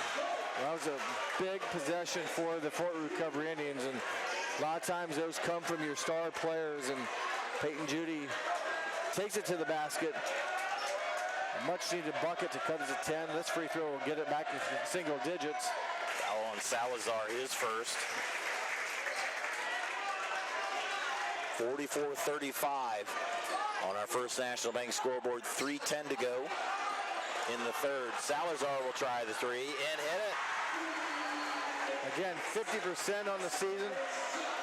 That was a big possession for the Fort Recovery Indians, and a lot of times those come from your star players, and Peyton Judy takes it to the basket. A much needed bucket to cut it to 10. This free throw will get it back to single digits. Foul on Salazar, his first. 44-35 on our First National Bank scoreboard. 3:10 to go in the third. Salazar will try the three and hit it. Again, 50% on the season.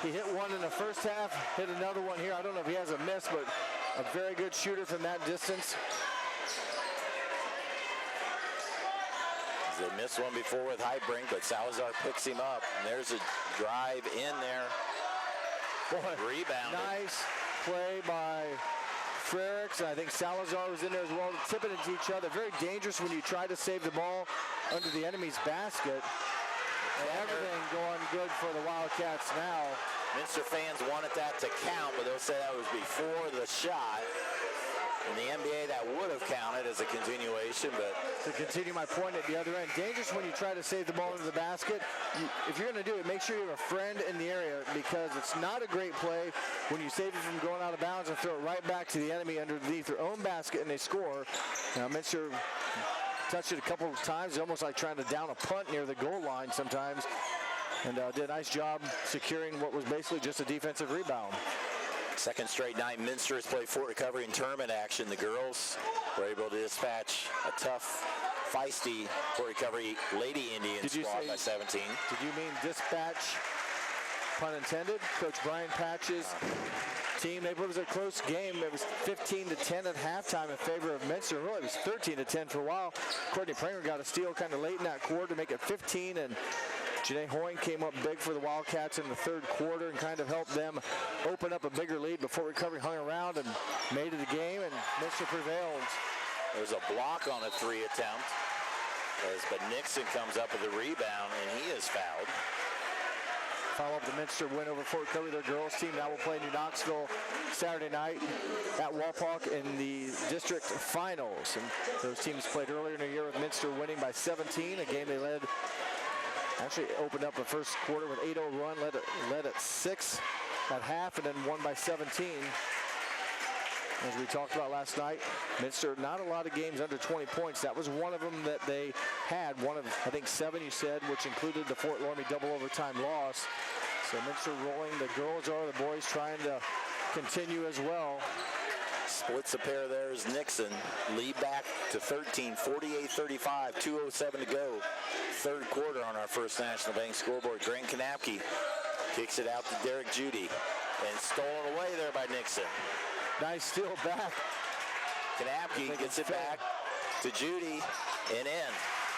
He hit one in the first half, hit another one here. I don't know if he has a miss, but a very good shooter from that distance. They missed one before with Heitbrink, but Salazar picks him up. And there's a drive in there. Boy, rebound. Nice play by Frericks. I think Salazar was in there as well, tipping into each other. Very dangerous when you try to save the ball under the enemy's basket. And everything going good for the Wildcats now. Minster fans wanted that to count, but they'll say that was before the shot. In the NBA, that would have counted as a continuation, but... To continue my point at the other end, dangerous when you try to save the ball into the basket. If you're going to do it, make sure you have a friend in the area, because it's not a great play when you save it from going out of bounds and throw it right back to the enemy underneath their own basket and they score. Now, Minster touched it a couple of times, almost like trying to down a punt near the goal line sometimes, and did a nice job securing what was basically just a defensive rebound. Second straight night, Minster has played Fort Recovery in tournament action. The girls were able to dispatch a tough, feisty Fort Recovery Lady Indian squad by 17. Did you mean dispatch, pun intended? Coach Brian Patch's team, it was a close game. It was 15-10 at halftime in favor of Minster. Really, it was 13-10 for a while. Courtney Pranger got a steal kind of late in that quarter to make it 15, and Janae Hoying came up big for the Wildcats in the third quarter and kind of helped them open up a bigger lead before Recovery hung around and made it a game, and Minster prevailed. There's a block on a three attempt, but Nixon comes up with the rebound, and he is fouled. Follow up the Minster win over Fort Recovery. Their girls team now will play New Knoxville Saturday night at Walpock in the district finals. And those teams played earlier in the year with Minster winning by 17, a game they led. Actually opened up the first quarter with 8-0 run, led at 6 at half, and then won by 17. As we talked about last night, Minster, not a lot of games under 20 points. That was one of them that they had, one of, I think, 7 you said, which included the Fort Loramie double overtime loss. So Minster rolling, the girls are, the boys trying to continue as well. Splits a pair there is Nixon. Lead back to 13, 48-35, 2:07 to go. Third quarter on our First National Bank scoreboard. Grant Kanapke kicks it out to Derek Judy. And stolen away there by Nixon. Nice steal back. Kanapke gets it back to Judy and in.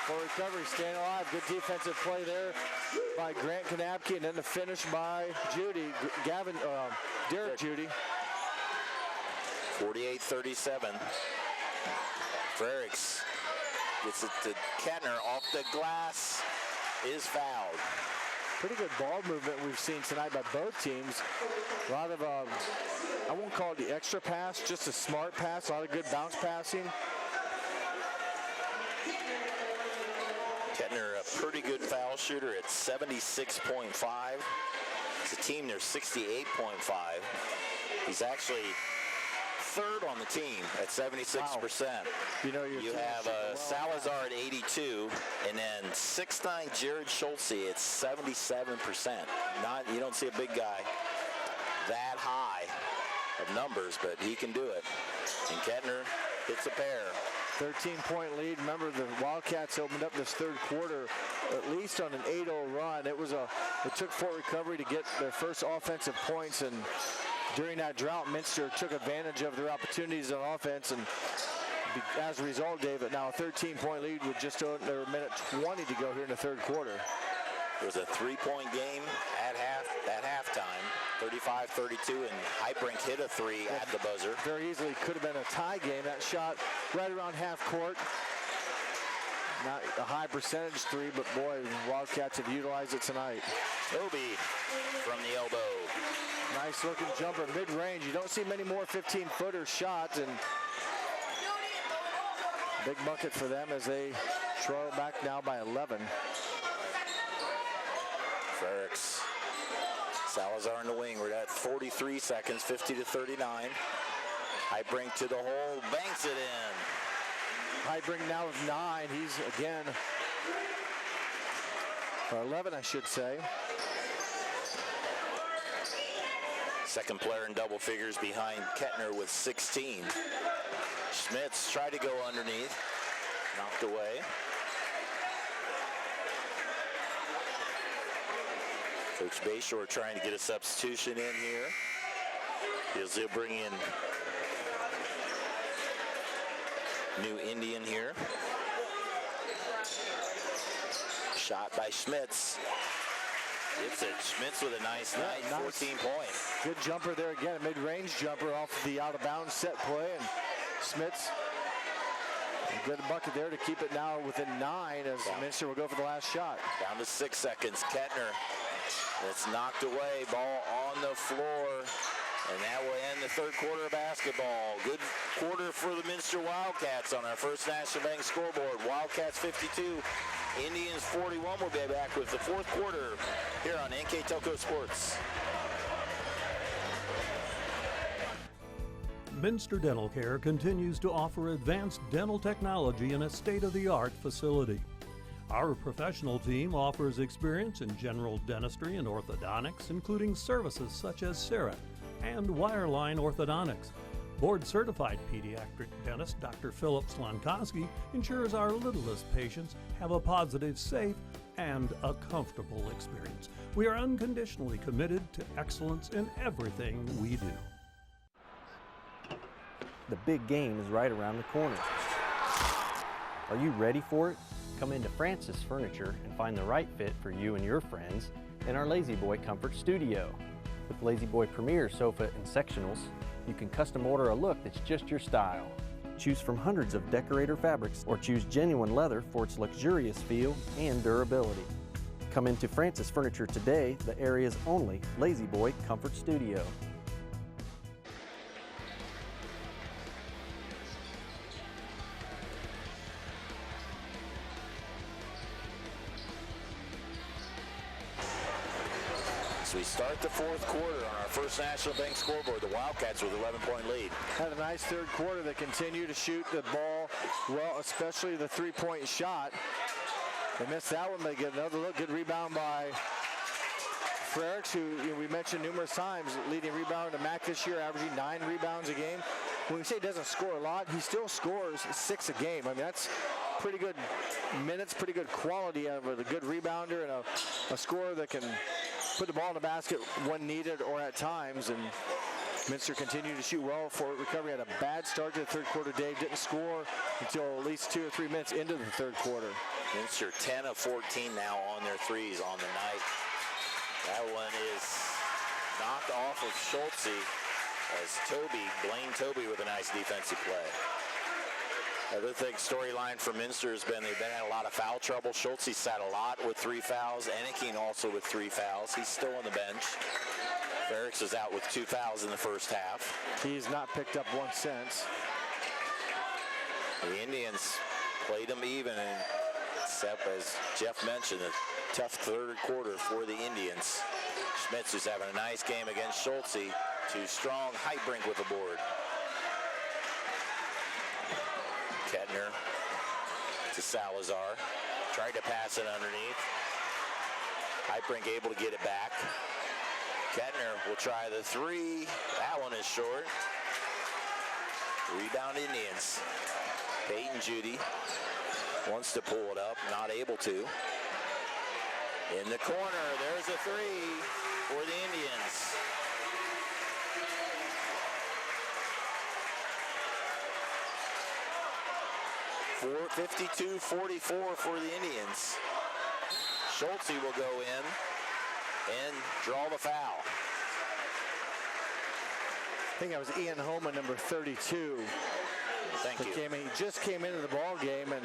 For Recovery, staying alive. Good defensive play there by Grant Kanapke, and then the finish by Judy, Derek Judy. 48-37. Frericks gets it to Kettner off the glass, is fouled. Pretty good ball movement we've seen tonight by both teams. A lot of, I won't call it the extra pass, just a smart pass, a lot of good bounce passing. Kettner, a pretty good foul shooter at 76.5. It's a team near 68.5. He's actually third on the team at 76%. Wow. You have Salazar at 82, and then 6'9" Jared Schultze at 77%. You don't see a big guy that high of numbers, but he can do it. And Kettner hits a pair. 13-point lead. Remember, the Wildcats opened up this third quarter at least on an 8-0 run. It took Fort Recovery to get their first offensive points, and during that drought, Minster took advantage of their opportunities on offense, and as a result, David, now a 13-point lead with just under a minute 20 to go here in the third quarter. It was a three-point game at halftime, 35-32, and Heitbrink hit a three at the buzzer. Very easily could have been a tie game. That shot right around half court. Not a high percentage three, but boy, Wildcats have utilized it tonight. Toby from the elbow. Nice looking jumper, mid-range. You don't see many more 15-footer shots, and big bucket for them as they trail back now by 11. Frericks. Salazar in the wing. We're at 43 seconds, 50-39. Heitbrink to the hole, banks it in. Heitbrink now with 9. He's again, or 11, I should say. Second player in double figures behind Kettner with 16. Schmitz tried to go underneath, knocked away. Coach Bayshore trying to get a substitution in here. He'll bring in New Indian here. Shot by Schmitz. It's Schmitz with a nice night, 14 points. Good jumper there again, a mid-range jumper off the out-of-bounds set play, and Schmitz, a good bucket there to keep it now within 9 as Minster will go for the last shot. Down to 6 seconds. Kettner. It's knocked away. Ball on the floor. And that will end the third quarter of basketball. Good quarter for the Minster Wildcats on our First National Bank scoreboard. Wildcats 52, Indians 41. We'll be back with the fourth quarter here on NKTelco Sports. Minster Dental Care continues to offer advanced dental technology in a state-of-the-art facility. Our professional team offers experience in general dentistry and orthodontics, including services such as CERA and wireline orthodontics. Board-certified pediatric dentist Dr. Philip Slankowski ensures our littlest patients have a positive, safe, and a comfortable experience. We are unconditionally committed to excellence in everything we do. The big game is right around the corner. Are you ready for it? Come into Francis Furniture and find the right fit for you and your friends in our Lazy Boy Comfort Studio. With Lazy Boy Premier sofa and sectionals, you can custom order a look that's just your style. Choose from hundreds of decorator fabrics or choose genuine leather for its luxurious feel and durability. Come into Francis Furniture today, the area's only Lazy Boy Comfort Studio. So we start the fourth quarter on our First National Bank scoreboard. The Wildcats with an 11-point lead. Had a nice third quarter. They continue to shoot the ball well, especially the three-point shot. They missed that one, but they get another look. Good rebound by Frericks, who we mentioned numerous times, leading rebounder to MAC this year, averaging 9 rebounds a game. When we say he doesn't score a lot, he still scores 6 a game. I mean, that's pretty good minutes, pretty good quality out of a good rebounder and a scorer that can put the ball in the basket when needed or at times. And Minster continued to shoot well for recovery. Had a bad start to the third quarter. Dave didn't score until at least 2 or 3 minutes into the third quarter. Minster 10 of 14 now on their threes on the night. That one is knocked off of Schultze as Blaine Toby with a nice defensive play. Other thing, storyline for Minster has been they've been in a lot of foul trouble. Schultze sat a lot with 3 fouls. Enneking also with 3 fouls. He's still on the bench. Frericks is out with 2 fouls in the first half. He's not picked up 1 since. The Indians played them even, and except as Jeff mentioned, a tough third quarter for the Indians. Schmitz is having a nice game against Schultze. Too strong. Heitbrink with the board. Kettner to Salazar. Tried to pass it underneath. Heitbrink able to get it back. Kettner will try the 3. That one is short. Rebound Indians. Peyton Judy wants to pull it up, not able to. In the corner, there's a 3 for the Indians. For 52-44 for the Indians. Schultze will go in and draw the foul. I think that was Ian Homa, number 32. Thank you. He just came into the ball game, and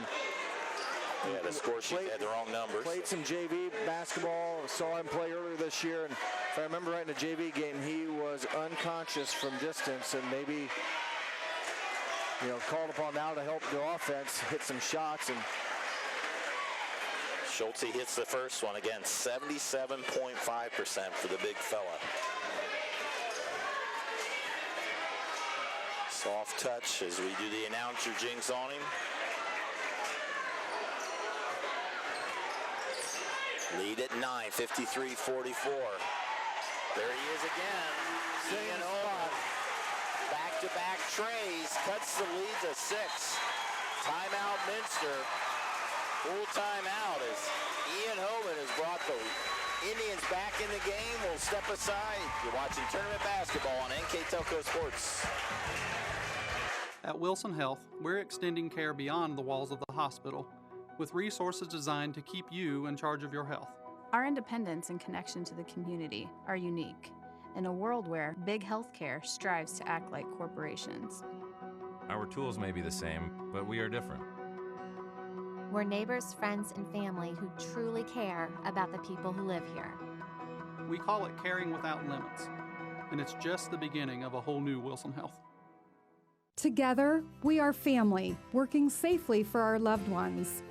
Yeah, the score sheet had the wrong numbers. Played some JV basketball, saw him play earlier this year, and if I remember right, in a JV game, he was unconscious from distance, and maybe, called upon now to help the offense hit some shots. And Schulte hits the first one again, 77.5% for the big fella. Soft touch as we do the announcer jinx on him. Lead at 9, 53-44. There he is again. Ian Owen. Back-to-back trays. Cuts the lead to 6. Timeout Minster. Full timeout as Ian Homan has brought the Indians back in the game. We'll step aside. You're watching tournament basketball on NKTelco Sports. At Wilson Health, we're extending care beyond the walls of the hospital with resources designed to keep you in charge of your health. Our independence and connection to the community are unique in a world where big healthcare strives to act like corporations. Our tools may be the same, but we are different. We're neighbors, friends, and family who truly care about the people who live here. We call it caring without limits, and it's just the beginning of a whole new Wilson Health. Together, we are family, working safely for our loved ones.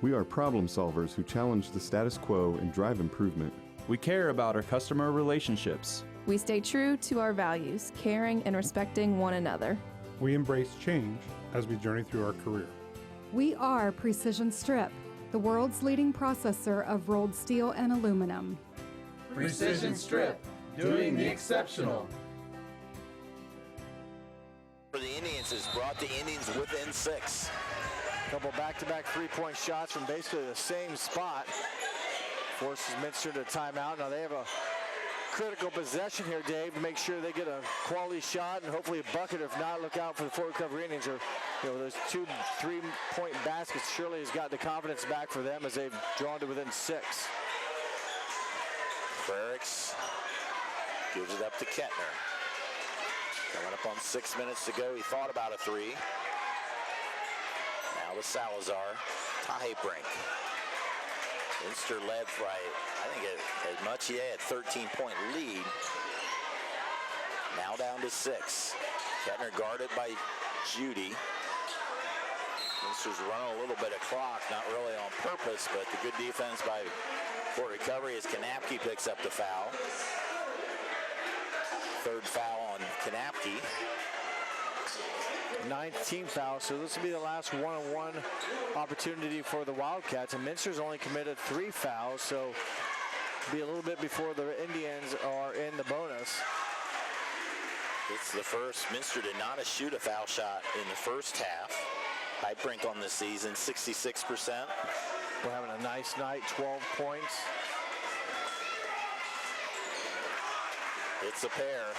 We are problem solvers who challenge the status quo and drive improvement. We care about our customer relationships. We stay true to our values, caring and respecting one another. We embrace change as we journey through our career. We are Precision Strip, the world's leading processor of rolled steel and aluminum. Precision Strip, doing the exceptional. For the Indians has brought the Indians within 6. A couple back-to-back three-point shots from basically the same spot. Forces Minster to timeout. Now they have a critical possession here, Dave, to make sure they get a quality shot and hopefully a bucket. If not, look out for the Fort Recovery Indians. Or, those 2 3-point baskets surely has got the confidence back for them as they've drawn to within 6. Frericks gives it up to Kettner. Coming up on 6 minutes to go. He thought about a 3. Now to Salazar. Tie brink. Minster led by, I think, as much, he had 13-point lead. Now down to 6. Kettner guarded by Judy. Minster's running a little bit of clock, not really on purpose, but the good defense by Fort Recovery as Kanapke picks up the foul. 3rd foul on Kanapke. 19th foul, so this will be the last one-on-one opportunity for the Wildcats. And Minster's only committed 3 fouls, so it'll be a little bit before the Indians are in the bonus. It's the first. Minster did not shoot a foul shot in the first half. High brink on this season, 66%. We're having a nice night, 12 points. It's a pair.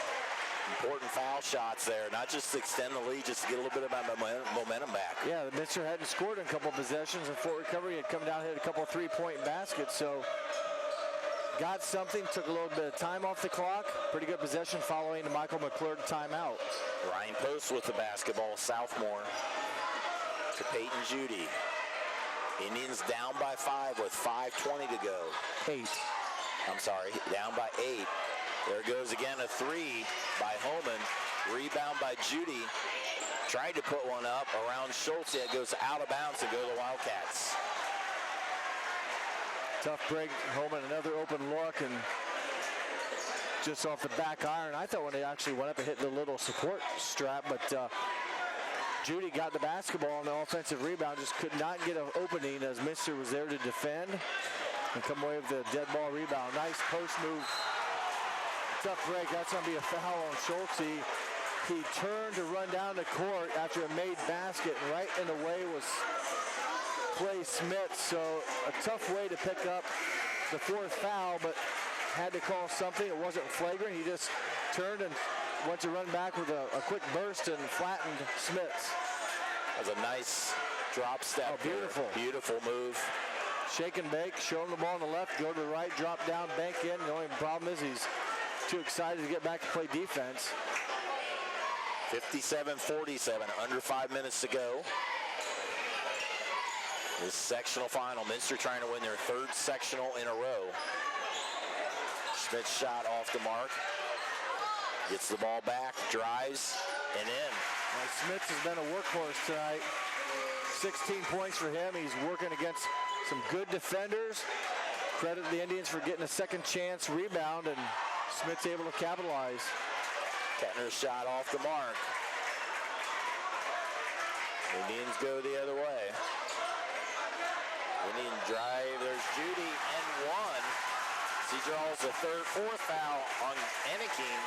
Important foul shots there, not just to extend the lead, just to get a little bit of momentum back. Yeah, the Minster hadn't scored in a couple possessions, and Fort Recovery had come down, hit a couple 3-point baskets, so got something, took a little bit of time off the clock. Pretty good possession following the Michael McClurg timeout. Ryan Post with the basketball, sophomore, to Peyton Judy. Indians down by 5 with 5:20 to go. 8. I'm sorry, down by 8. There goes again a 3 by Holman. Rebound by Judy. Tried to put one up around Schulte. It goes out of bounds and go to the Wildcats. Tough break. Holman, another open look, and just off the back iron. I thought when they actually went up and hit the little support strap, but Judy got the basketball on the offensive rebound, just could not get an opening as Minster was there to defend and come away with the dead ball rebound. Nice post move. Tough break. That's going to be a foul on Schulte. He turned to run down the court after a made basket, and right in the way was Clay Smith. So a tough way to pick up the 4th foul, but had to call something. It wasn't flagrant. He just turned and went to run back with a quick burst and flattened Smith. That was a nice drop step. Oh, beautiful. There. Beautiful move. Shake and bake, show him the ball on the left, go to the right, drop down, bank in. The only problem is he's too excited to get back to play defense. 57-47, under 5 minutes to go. This sectional final, Minster trying to win their third sectional in a row. Schmidt's shot off the mark. Gets the ball back, drives, and in. Well, Schmitz has been a workhorse tonight. 16 points for him. He's working against some good defenders. Credit the Indians for getting a second chance rebound, and Schmidt's able to capitalize. Kettner's shot off the mark. Indians go the other way. Indian drive, there's Judy, and one. He draws the fourth foul on Anakin.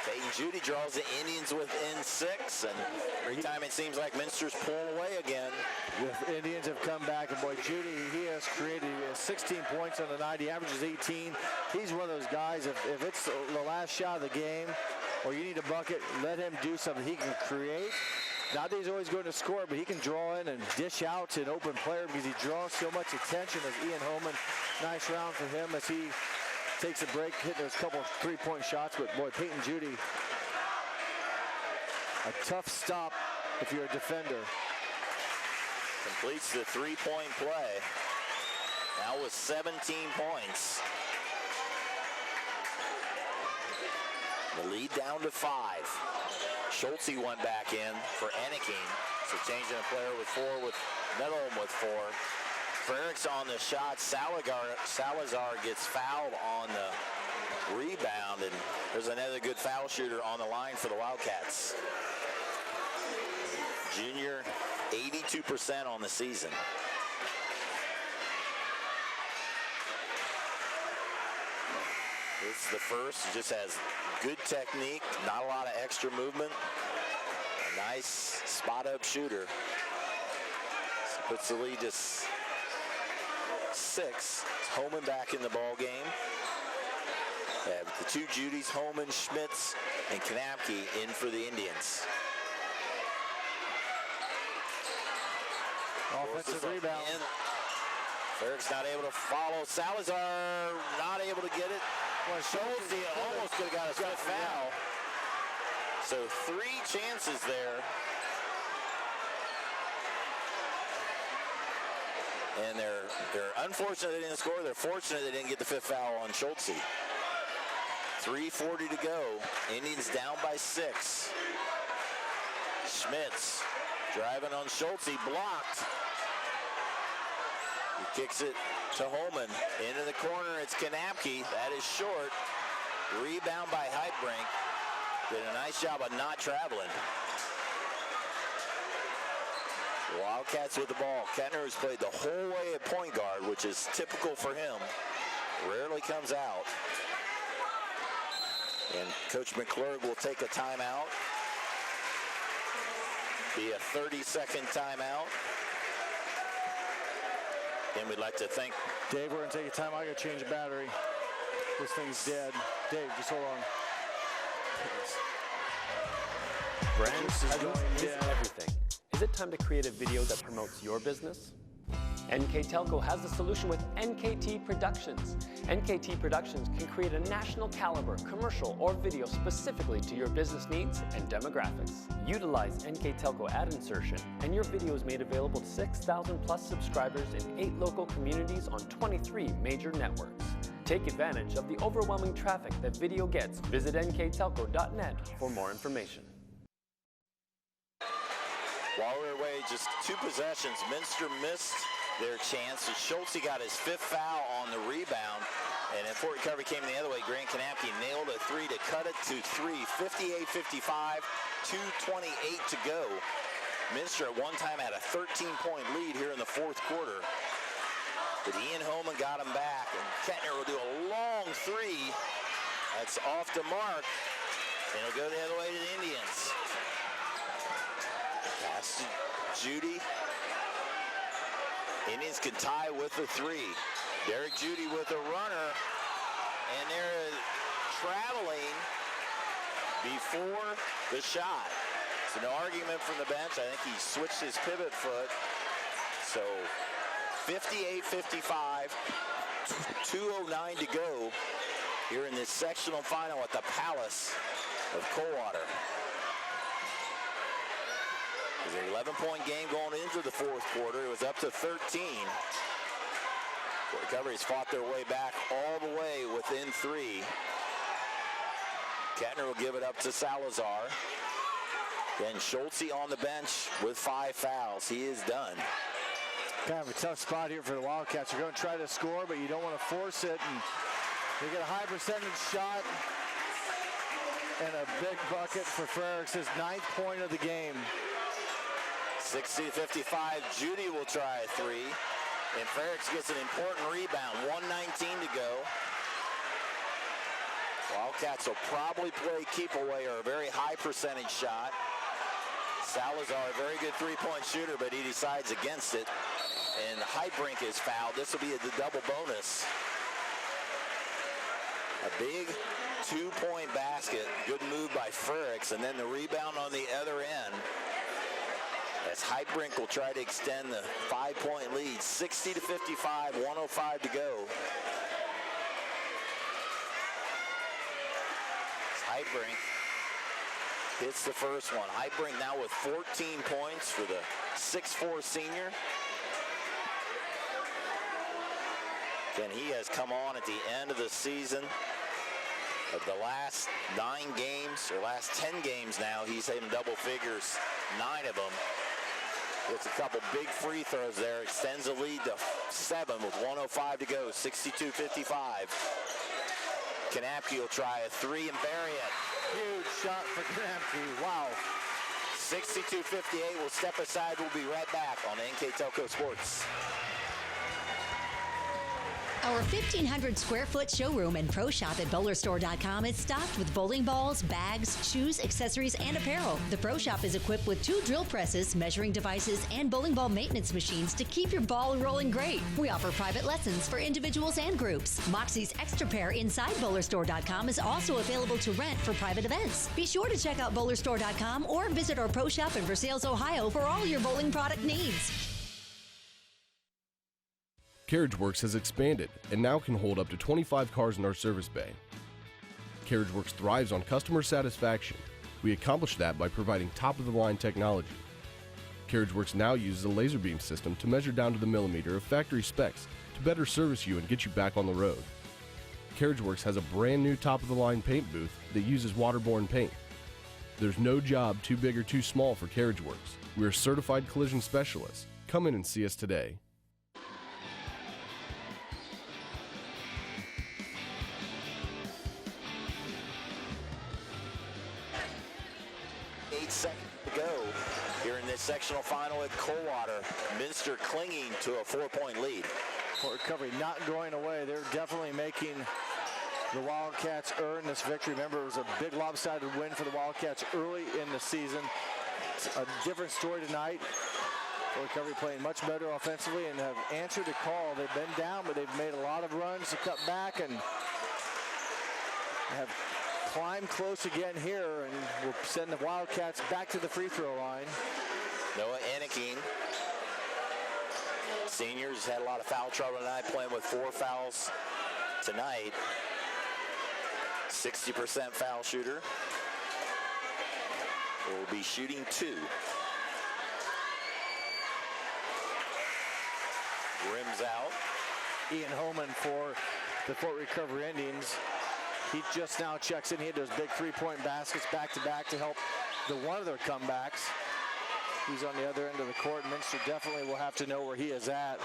Peyton Judy draws the Indians within 6, and every time it seems like Minster's pulling away again. The Indians have come back, and boy, Judy, he has created 16 points on the night. He averages 18. He's one of those guys, if it's the last shot of the game, or you need a bucket, let him do something. He can create. Not that he's always going to score, but he can draw in and dish out to an open player because he draws so much attention as Ian Holman. Nice round for him as he takes a break, hitting those couple of three-point shots. But boy, Peyton Judy, a tough stop if you're a defender. Completes the three-point play. Now with 17 points. The lead down to 5. Schultze went back in for Anakin. So changing a player with 4, with Nettleham with 4. Frericks on the shot. Salazar gets fouled on the rebound, and there's another good foul shooter on the line for the Wildcats. Junior, 82% on the season. It's the first, just has good technique, not a lot of extra movement. A nice spot-up shooter. Puts the lead to 6. Holman back in the ball game. The two Judys, Holman, Schmitz, and Knapke in for the Indians. Offensive rebound. Frericks not able to follow. Salazar not able to get it. Well, Schultze almost could have got a fifth foul. So 3 chances there. And they're unfortunate they didn't score. They're fortunate they didn't get the 5th foul on Schultze. 3:40 to go. Indians down by 6. Schmitz driving on Schultze, blocked. He kicks it to Holman. Into the corner, it's Knapke. That is short. Rebound by Heitbrink. Did a nice job of not traveling. Wildcats with the ball. Kettner has played the whole way at point guard, which is typical for him. Rarely comes out. And Coach McClurg will take a timeout. Be a 30-second timeout. And we'd like to thank Dave. We're going to take a time. I got to change the battery. This thing's dead. Dave, just hold on. Brand is everything. Is it time to create a video that promotes your business? NKTelco has the solution with NKT Productions. NKT Productions can create a national caliber commercial or video specifically to your business needs and demographics. Utilize NKTelco ad insertion and your video is made available to 6,000 plus subscribers in 8 local communities on 23 major networks. Take advantage of the overwhelming traffic that video gets. Visit nktelco.net for more information. While we're away, just 2 possessions. Minster missed their chance. Schultze got his 5th foul on the rebound. And then Fort Recovery came the other way. Grant Knapke nailed a 3 to cut it to 3. 58-55, 2:28 to go. Minster at one time had a 13-point lead here in the 4th quarter. But Ian Holman got him back. And Kettner will do a long 3. That's off the mark. And it'll go the other way to the Indians. Pass to Judy. Indians can tie with a 3. Derek Judy with a runner. And they're traveling before the shot. So no argument from the bench. I think he switched his pivot foot. So 58-55, 2:09 to go here in this sectional final at the Palace of Coldwater. It was an 11-point game going into the fourth quarter. It was up to 13. Recovery's fought their way back all the way within 3. Kettner will give it up to Salazar. Then Schultze on the bench with 5 fouls. He is done. Kind of a tough spot here for the Wildcats. You're going to try to score, but you don't want to force it. And they get a high percentage shot and a big bucket for Frericks, his 9th point of the game. 60-55. Judy will try a 3. And Frericks gets an important rebound. 1:19 to go. Wildcats will probably play keep away or a very high percentage shot. Salazar, a very good 3-point shooter, but he decides against it. And Heidbrink is fouled. This will be the double bonus. A big 2-point basket. Good move by Frericks. And then the rebound on the other end. As Heidbrink will try to extend the 5-point lead. 60-55, 1:05 to go. Heidbrink hits the first one. Heidbrink now with 14 points for the 6'4" senior. Again, he has come on at the end of the season. Of the last 9 games, or last 10 games now, he's hitting double figures, 9 of them. Gets a couple big free throws there, extends the lead to 7 with 1:05 to go, 62-55. Kanapke will try a 3 and bury it. Huge shot for Kanapke, wow. 62-58, we'll step aside, we'll be right back on NKTelco Sports. Our 1,500 square foot showroom and pro shop at bowlerstore.com is stocked with bowling balls, bags, shoes, accessories, and apparel. The pro shop is equipped with 2 drill presses, measuring devices, and bowling ball maintenance machines to keep your ball rolling great. We offer private lessons for individuals and groups. Moxie's Extra Pair inside bowlerstore.com is also available to rent for private events. Be sure to check out bowlerstore.com or visit our pro shop in Versailles, Ohio for all your bowling product needs. CarriageWorks has expanded and now can hold up to 25 cars in our service bay. CarriageWorks thrives on customer satisfaction. We accomplish that by providing top-of-the-line technology. CarriageWorks now uses a laser beam system to measure down to the millimeter of factory specs to better service you and get you back on the road. CarriageWorks has a brand new top-of-the-line paint booth that uses waterborne paint. There's no job too big or too small for CarriageWorks. We're certified collision specialists. Come in and see us today. 8 seconds to go here in this sectional final at Coldwater. Minster clinging to a 4-point lead. Recovery not going away. They're definitely making the Wildcats earn this victory. Remember, it was a big lopsided win for the Wildcats early in the season. It's a different story tonight. Recovery playing much better offensively and have answered the call. They've been down, but they've made a lot of runs to cut back and have climbed close again here, and will send the Wildcats back to the free throw line. Noah Anakeen, seniors, had a lot of foul trouble tonight, playing with 4 fouls tonight. 60% foul shooter. Will be shooting 2. Rims out. Ian Homan for the Fort Recovery Indians. He just now checks in. He had those big 3-point baskets back-to-back to help one of their comebacks. He's on the other end of the court. Minster definitely will have to know where he is at.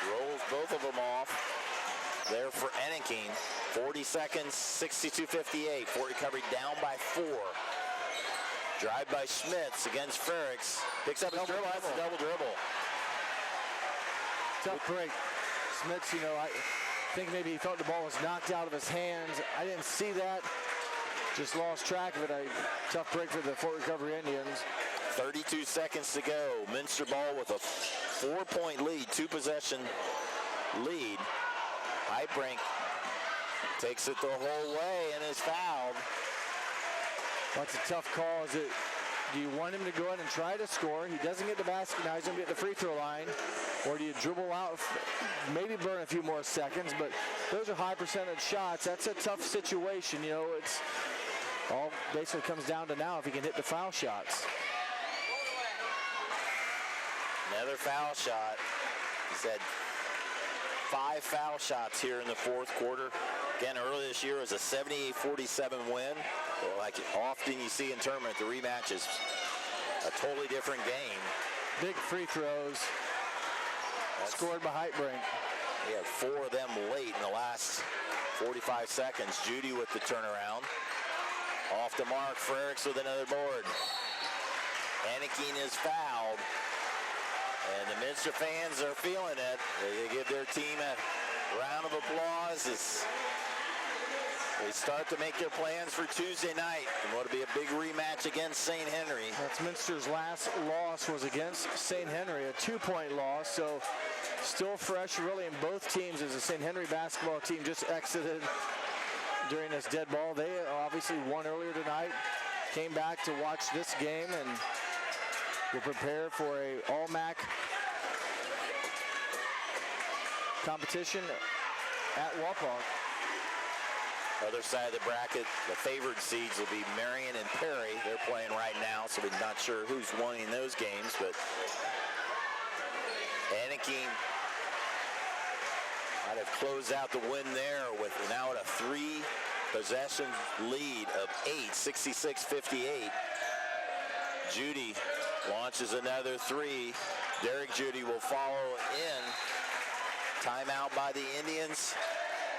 Rolls both of them off. There for Enneking. 40 seconds, 62-58. Fort Recovery down by 4. Drive by Schmitz against Frericks. Picks up his dribble. That's a double dribble. Tough break. Schmitz, you know, I think maybe he thought the ball was knocked out of his hands. I didn't see that. Just lost track of it. A tough break for the Fort Recovery Indians. 32 seconds to go. Minster ball with a 4-point lead, 2-possession lead. Heidbrink takes it the whole way and is fouled. That's a tough call. Do you want him to go in and try to score? He doesn't get the basket now. He's going to be at the free throw line. Or do you dribble out, maybe burn a few more seconds? But those are high percentage shots. That's a tough situation. You know, it's all basically comes down to now if he can hit the foul shots. Another foul shot. He's had 5 foul shots here in the fourth quarter. Again, earlier this year was a 78-47 win. Well, like often you see in tournament, the rematch is a totally different game. Big free throws scored by Heitbrink. He had 4 of them late in the last 45 seconds. Judy with the turnaround. Off the mark, Frericks with another board. Anakin is fouled. And the Minster fans are feeling it. They give their team a round of applause as they start to make their plans for Tuesday night. And what will be a big rematch against St. Henry. That's Minster's last loss was against St. Henry, a 2-point loss. So still fresh really in both teams as the St. Henry basketball team just exited during this dead ball. They obviously won earlier tonight, came back to watch this game, and will prepare for a all-MAC competition at Wapak. Other side of the bracket, the favored seeds will be Marion and Perry. They're playing right now, so we're not sure who's winning those games, but Anakin might have closed out the win there with now at a 3-possession lead of 8, 66-58. Judy launches another 3. Derek Judy will follow in. Timeout by the Indians.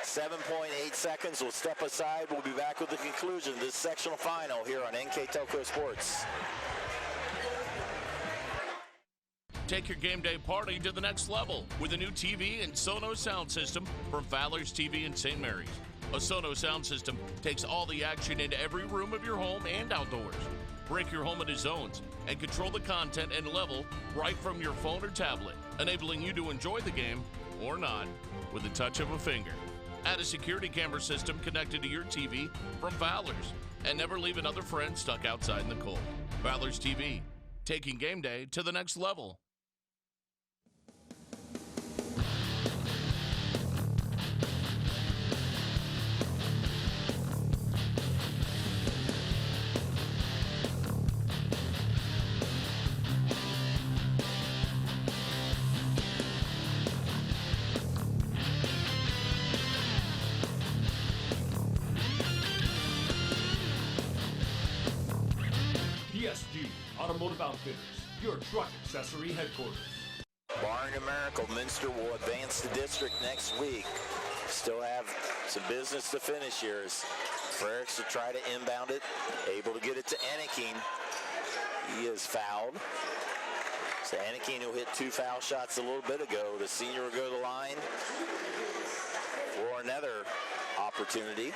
7.8 seconds. We'll step aside. We'll be back with the conclusion of this sectional final here on NKTelco Sports. Take your game day party to the next level with a new TV and Sonos sound system from Fowler's TV in St. Mary's. A Sonos sound system takes all the action into every room of your home and outdoors. Break your home into zones and control the content and level right from your phone or tablet, enabling you to enjoy the game or not with the touch of a finger. Add a security camera system connected to your TV from Fowler's and never leave another friend stuck outside in the cold. Fowler's TV, taking game day to the next level. PSG Automotive Outfitters, your truck accessory headquarters. Barring a miracle, Minster will advance the district next week. Still have some business to finish here as Frericks to try to inbound it, able to get it to Anakin. He is fouled. So Anakin, who hit 2 foul shots a little bit ago, the senior will go to the line for another opportunity.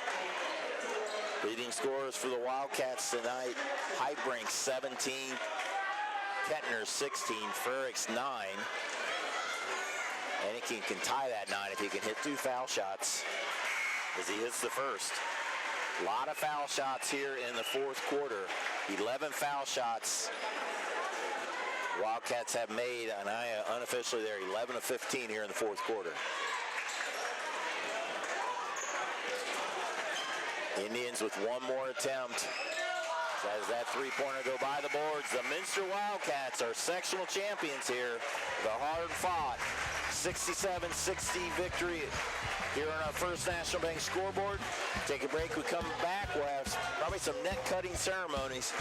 Leading scorers for the Wildcats tonight, Heitbrink 17, Kettner 16, Frericks 9. Anakin can tie that 9 if he can hit 2 foul shots as he hits the first. A lot of foul shots here in the fourth quarter. 11 foul shots Wildcats have made, and unofficially they're 11 of 15 here in the fourth quarter. Indians with one more attempt. As that 3-pointer go by the boards, the Minster Wildcats are sectional champions here. The hard-fought 67-60 victory here on our First National Bank scoreboard. Take a break. We come back. We'll have probably some net-cutting ceremonies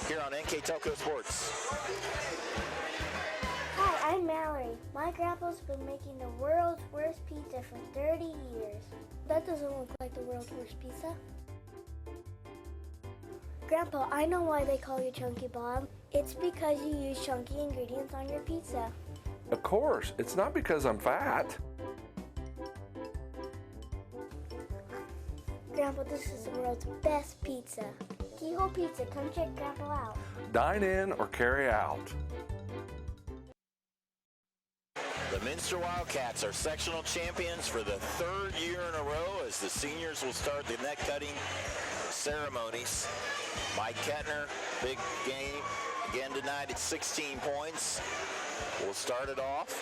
here on NKTelco Sports. Hi, I'm Mallory. My grandpa's been making the world's worst pizza for 30 years. That doesn't look like the world's worst pizza. Grandpa, I know why they call you Chunky Bob. It's because you use chunky ingredients on your pizza. Of course, it's not because I'm fat. Grandpa, this is the world's best pizza. Keyhole Pizza, come check Grandpa out. Dine in or carry out. The Minster Wildcats are sectional champions for the 3rd year in a row as the seniors will start the net cutting ceremonies. Mike Kettner, big game again tonight at 16 points. We'll start it off.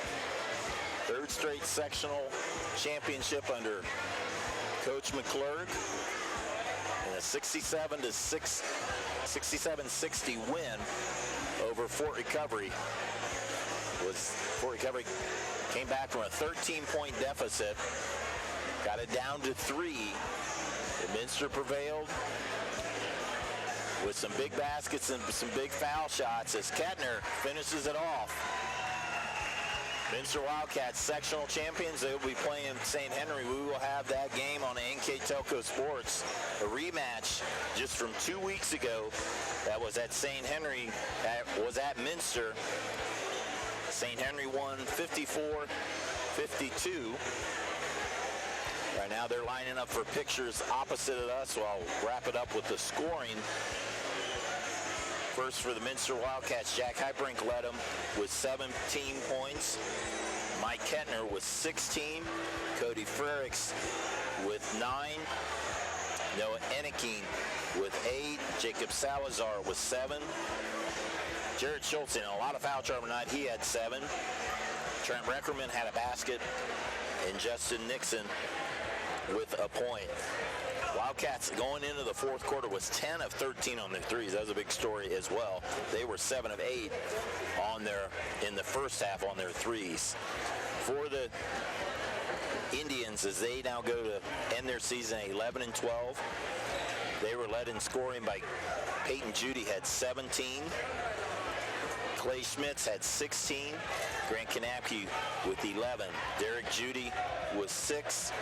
3rd straight sectional championship under Coach McClurg. And a 67-60 win over Fort Recovery was before recovery. Came back from a 13-point deficit. Got it down to 3. And Minster prevailed with some big baskets and some big foul shots as Kettner finishes it off. Minster Wildcats sectional champions. They will be playing St. Henry. We will have that game on NKTelco Sports. A rematch just from 2 weeks ago that was at St. Henry, that was at Minster. St. Henry won 54-52. Right now they're lining up for pictures opposite of us, so I'll wrap it up with the scoring. First for the Minster Wildcats, Jack Hyperink led them with 17 points. Mike Kettner with 16. Cody Frericks with 9. Noah Enneking with 8. Jacob Salazar with 7. Jared Schultz in a lot of foul trouble tonight. He had 7. Trent Reckerman had a basket. And Justin Nixon with a point. Wildcats going into the fourth quarter was 10 of 13 on their threes. That was a big story as well. They were 7 of 8 in the first half on their threes. For the Indians, as they now go to end their season 11-12, they were led in scoring by Peyton Judy had 17. Clay Schmitz had 16. Grant Kanapke with 11. Derek Judy with 6.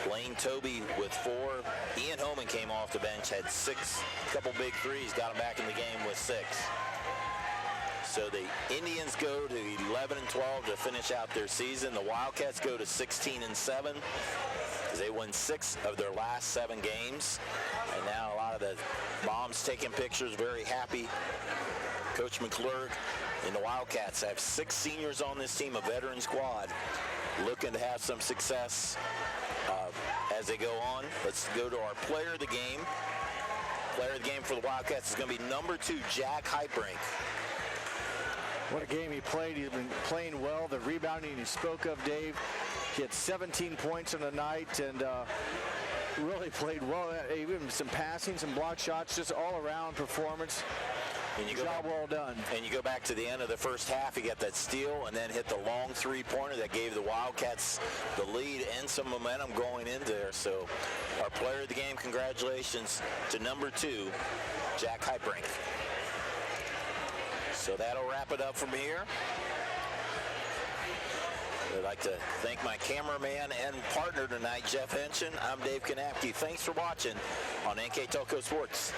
Blaine Toby with 4. Ian Homan came off the bench, had 6. Couple big threes, got him back in the game with 6. So the Indians go to 11-12 to finish out their season. The Wildcats go to 16-7 as they win 6 of their last 7 games. And now a lot of the moms taking pictures, very happy. Coach McClurg and the Wildcats have 6 seniors on this team, a veteran squad, looking to have some success as they go on. Let's go to our player of the game. Player of the game for the Wildcats is going to be number 2, Jack Hyperink. What a game he played. He's been playing well. The rebounding he spoke of, Dave. He had 17 points on the night and really played well. Even some passing, some block shots, just all-around performance. And you go Job well done. And you go back to the end of the first half, he got that steal and then hit the long three-pointer that gave the Wildcats the lead and some momentum going in there. So our player of the game, congratulations to number 2, Jack Hyperink. So that'll wrap it up from here. I'd like to thank my cameraman and partner tonight, Jeff Henshin. I'm Dave Kanapke. Thanks for watching on NKTelco Sports.